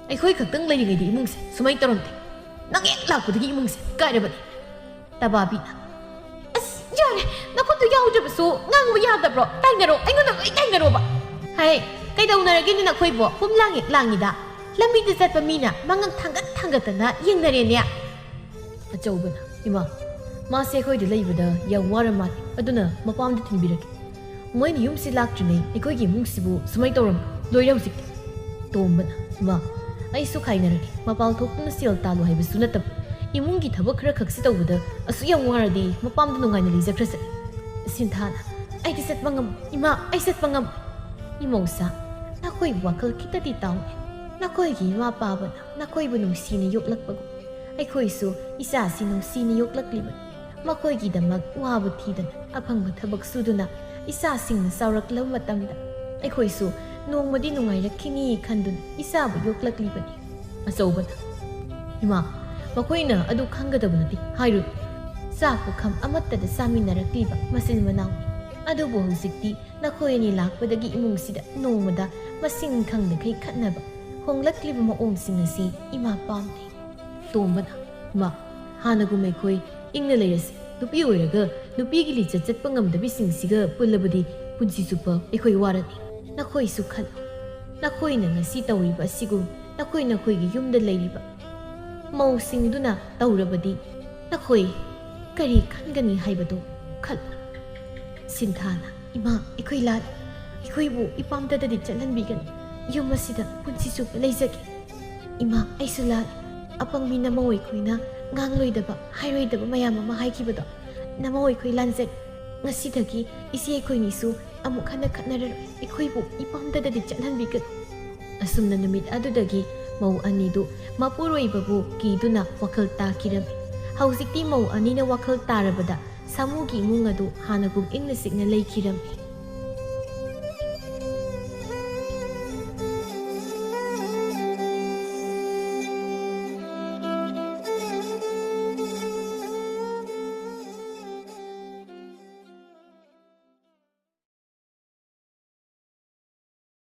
ꯑꯩꯈꯣꯏ ꯈꯛꯇꯪ ꯂꯩꯔꯤꯉꯩꯗꯤ ꯏꯃꯨꯡꯁꯦ ꯁꯨꯃꯥꯏꯅ ꯇꯧꯔꯝꯗꯦ ꯅꯪ ꯍꯦꯛ ꯂꯥꯛꯄꯗꯒꯤ ꯏꯃꯨꯡꯁꯦ ꯀꯥꯏꯔꯕꯅꯤ ꯇꯕꯥꯕꯤꯅ ꯑꯁ ꯌꯥꯔꯦ ꯅꯈꯨꯠꯇꯨ ꯌꯥꯎꯗ꯭ꯔꯕꯁꯨ ꯉꯥꯡꯕ ꯌꯥꯗꯕ꯭ꯔꯣ ꯇꯥꯏꯅꯔꯣ ꯑꯩꯉꯣꯟꯗ ꯂꯣꯏ ꯇꯥꯏꯅꯔꯣꯕ ꯍꯥꯏ ꯀꯩꯗꯧꯅꯔꯒꯦꯅꯦ ꯅꯈꯣꯏꯕꯣ ꯄꯨꯝꯂꯥꯡ ꯍꯦꯛ ꯂꯥꯡꯉꯤꯗ ꯂꯝꯕꯤꯗ ꯆꯠꯄ ꯃꯤꯅ ꯃꯉꯛ ꯊꯥꯡꯒꯠꯇꯅ ꯌꯦꯡꯅꯔꯦꯅꯦ ꯑꯆꯧꯕꯅ ꯏꯃꯥ ꯃꯥꯁꯦ ꯑꯩꯈꯣꯏꯗ ꯂꯩꯕꯗ ꯌꯥꯝ ꯋꯥꯔ ꯃꯥꯜꯂꯦ ꯑꯗꯨꯅ ꯃꯄꯥꯝꯗ ꯊꯤꯟꯕꯤꯔꯒꯦ ꯃꯣꯏꯅ ꯌꯨꯝꯁꯤ ꯂꯥꯛꯇ꯭ꯔꯤꯉꯩ ꯑꯩꯈꯣꯏꯒꯤ ꯏꯃꯨꯡꯁꯤꯕꯨ ꯁꯨꯃꯥꯏꯅ ꯇꯧꯔꯝꯕ ꯂꯣꯏꯔꯦ ꯍꯧꯖꯤꯛꯇꯤ ꯇꯣꯝꯕꯅ ꯏꯃꯥ ꯑꯩꯁꯨ ꯈꯥꯏꯅꯔꯒꯦ ꯃꯄꯥꯜ ꯊꯣꯛꯇꯨꯅ ꯁꯦꯜ ꯇꯥꯜꯂꯨ ꯍꯥꯏꯕꯁꯨ ꯅꯠꯇꯕ ꯏꯃꯨꯡꯒꯤ ꯊꯕꯛ ꯈꯔ ꯈꯛꯁꯤ ꯇꯧꯕꯗ ꯑꯁꯨꯛ ꯌꯥꯝ ꯋꯥꯔꯗꯤ ꯃꯄꯥꯝꯗ ꯅꯨꯡꯉꯥꯏꯅ ꯂꯩꯖꯈ꯭ꯔꯁꯦ ꯁꯤꯟꯊꯥꯅ ꯑꯩꯗꯤ ꯆꯠꯄ ꯉꯝꯃꯣꯏ ꯏꯃꯥ ꯑꯩ ꯆꯠꯄ ꯉꯝꯃꯣꯏ ꯏꯃꯧꯁꯥ ꯅꯈꯣꯏ ꯋꯥꯈꯜ ꯈꯤꯇꯗꯤ ꯇꯥꯎꯅꯦ ꯅꯈꯣꯏꯒꯤ ꯏꯃꯥ ꯄꯥꯕꯅ ꯅꯈꯣꯏꯕꯨ ꯅꯨꯡꯁꯤꯅ ꯌꯣꯛꯂꯛꯄꯒꯨꯝ ꯑꯩꯈꯣꯏꯁꯨ ꯏꯆꯥꯁꯤ ꯅꯨꯡꯁꯤꯅ ꯌꯣꯛꯂꯛꯂꯤꯕꯅꯤ ꯃꯈꯣꯏꯒꯤꯗꯃꯛ ꯋꯥꯕ ꯊꯤꯗꯅ ꯑꯐꯪꯕ ꯊꯕꯛ ꯁꯨꯗꯨꯅ ꯏꯆꯥꯁꯤꯡꯅ ꯆꯥꯎꯔꯛꯂꯕ ꯃꯇꯝꯗ ꯑꯩꯈꯣꯏꯁꯨ ꯅꯣꯡꯃꯗꯤ ꯅꯨꯡꯉꯥꯏꯔꯛꯈꯤꯅꯤ ꯈꯟꯗꯨꯅ ꯏꯆꯥꯕꯨ ꯌꯣꯛꯂꯛꯂꯤꯕꯅꯤ ꯑꯆꯧꯕꯅ ꯏꯃꯥ ꯃꯈꯣꯏꯅ ꯑꯗꯨ ꯈꯪꯒꯗꯕ ꯅꯠꯇꯦ ꯍꯥꯏꯔꯨ ꯆꯥꯛ ꯄꯨꯈꯝ ꯑꯃꯠꯇꯗ ꯆꯥꯃꯤꯟꯅꯔꯛꯂꯤꯕ ꯃꯆꯤꯟ ꯃꯅꯥꯎꯅꯤ ꯑꯗꯨꯕꯨ ꯍꯧꯖꯤꯛꯇꯤ ꯅꯈꯣꯏ ꯑꯅꯤ ꯂꯥꯛꯄꯗꯒꯤ ꯏꯃꯨꯡꯁꯤꯗ ꯅꯣꯡꯃꯗ ꯃꯁꯤꯡ ꯈꯪꯗꯈꯩ ꯈꯠꯅꯕ ꯍꯣꯡꯂꯛꯂꯤꯕ ꯃꯑꯣꯡꯁꯤꯡ ꯑꯁꯤ ꯏꯃꯥ ꯄꯥꯝꯗꯦ ꯇꯣꯝꯕꯅ ꯏꯃꯥ ꯍꯥꯟꯅꯒꯨꯝ ꯑꯩꯈꯣꯏ ꯏꯪꯅ ꯂꯩꯔꯁꯤ ꯅꯨꯄꯤ ꯑꯣꯏꯔꯒ ꯅꯨꯄꯤꯒꯤ ꯂꯤꯆꯠ ꯆꯠꯄ ꯉꯝꯗꯕꯤꯁꯤꯡꯁꯤꯒ ꯄꯨꯜꯂꯕꯗꯤ ꯄꯨꯟꯁꯤ ꯆꯨꯞꯄ ꯑꯩꯈꯣꯏ ꯋꯥꯔꯅꯤ ꯅꯈꯣꯏꯁꯨ ꯈꯜꯂꯨ ꯅꯈꯣꯏꯅ ꯉꯁꯤ ꯇꯧꯔꯤꯕ ꯑꯁꯤꯒꯨꯝ ꯅꯈꯣꯏꯒꯤ ꯌꯨꯝꯗ ꯂꯩꯔꯤꯕ ꯃꯧꯁꯤꯡꯗꯨꯅ ꯇꯧꯔꯕꯗꯤ ꯅꯈꯣꯏ ꯀꯔꯤ ꯈꯟꯒꯅꯤ ꯍꯥꯏꯕꯗꯨ ꯈꯜꯂꯨ ꯁꯤꯟꯊꯥꯅ ꯏꯃꯥ ꯑꯩꯈꯣꯏ ꯂꯥꯜ ꯑꯩꯈꯣꯏꯕꯨ ꯏꯄꯥꯝꯗꯗꯤ ꯆꯠꯍꯟꯕꯤꯒꯅꯤ ꯌꯨꯝ ꯑꯁꯤꯗ ꯄꯨꯟꯁꯤ ꯆꯨꯞꯄ ꯂꯩꯖꯒꯦ ꯏꯃꯥ ꯑꯩꯁꯨ ꯂꯥꯜ ꯑꯄꯪꯕꯤ ꯅꯃꯧ ꯑꯩꯈꯣꯏꯅ ꯉꯥꯡꯂꯣꯏꯗꯕ ꯍꯥꯏꯔꯣꯏꯗꯕ ꯃꯌꯥꯝ ꯑꯃ ꯍꯥꯏꯈꯤꯕꯗꯣ ꯅꯃꯧ ꯑꯩꯈꯣꯏ ꯂꯥꯟꯖꯔꯦ ꯉꯁꯤꯗꯒꯤ ꯏꯆꯦ ꯑꯩꯈꯣꯏꯅꯤꯁꯨ ꯑꯃꯨꯛ ꯍꯟꯅ ꯈꯠꯅꯔꯔꯣꯏ ꯑꯩꯈꯣꯏꯕꯨ ꯏꯄꯥꯝꯗꯗꯤ ꯆꯠꯍꯟꯕꯤꯒꯅꯤ ꯑꯁꯨꯝꯅ ꯅꯨꯃꯤꯠ ꯑꯗꯨꯗꯒꯤ ꯃꯧ ꯑꯅꯤꯗꯨ ꯃꯄꯨꯔꯣꯏꯕꯕꯨ ꯀꯤꯗꯨꯅ ꯋꯥꯈꯜ ꯇꯥꯈꯤꯔꯝꯃꯤ ꯍꯧꯖꯤꯛꯇꯤ ꯃꯧ ꯑꯅꯤꯅ ꯋꯥꯈꯜ ꯇꯥꯔꯕꯗ ꯁꯥꯃꯨꯒꯤ ꯏꯃꯨꯡ ꯑꯗꯨ ꯍꯥꯟꯅꯒꯨꯝ ꯏꯪꯅ ꯆꯤꯛꯅ ꯂꯩꯈꯤꯔꯝꯃꯤ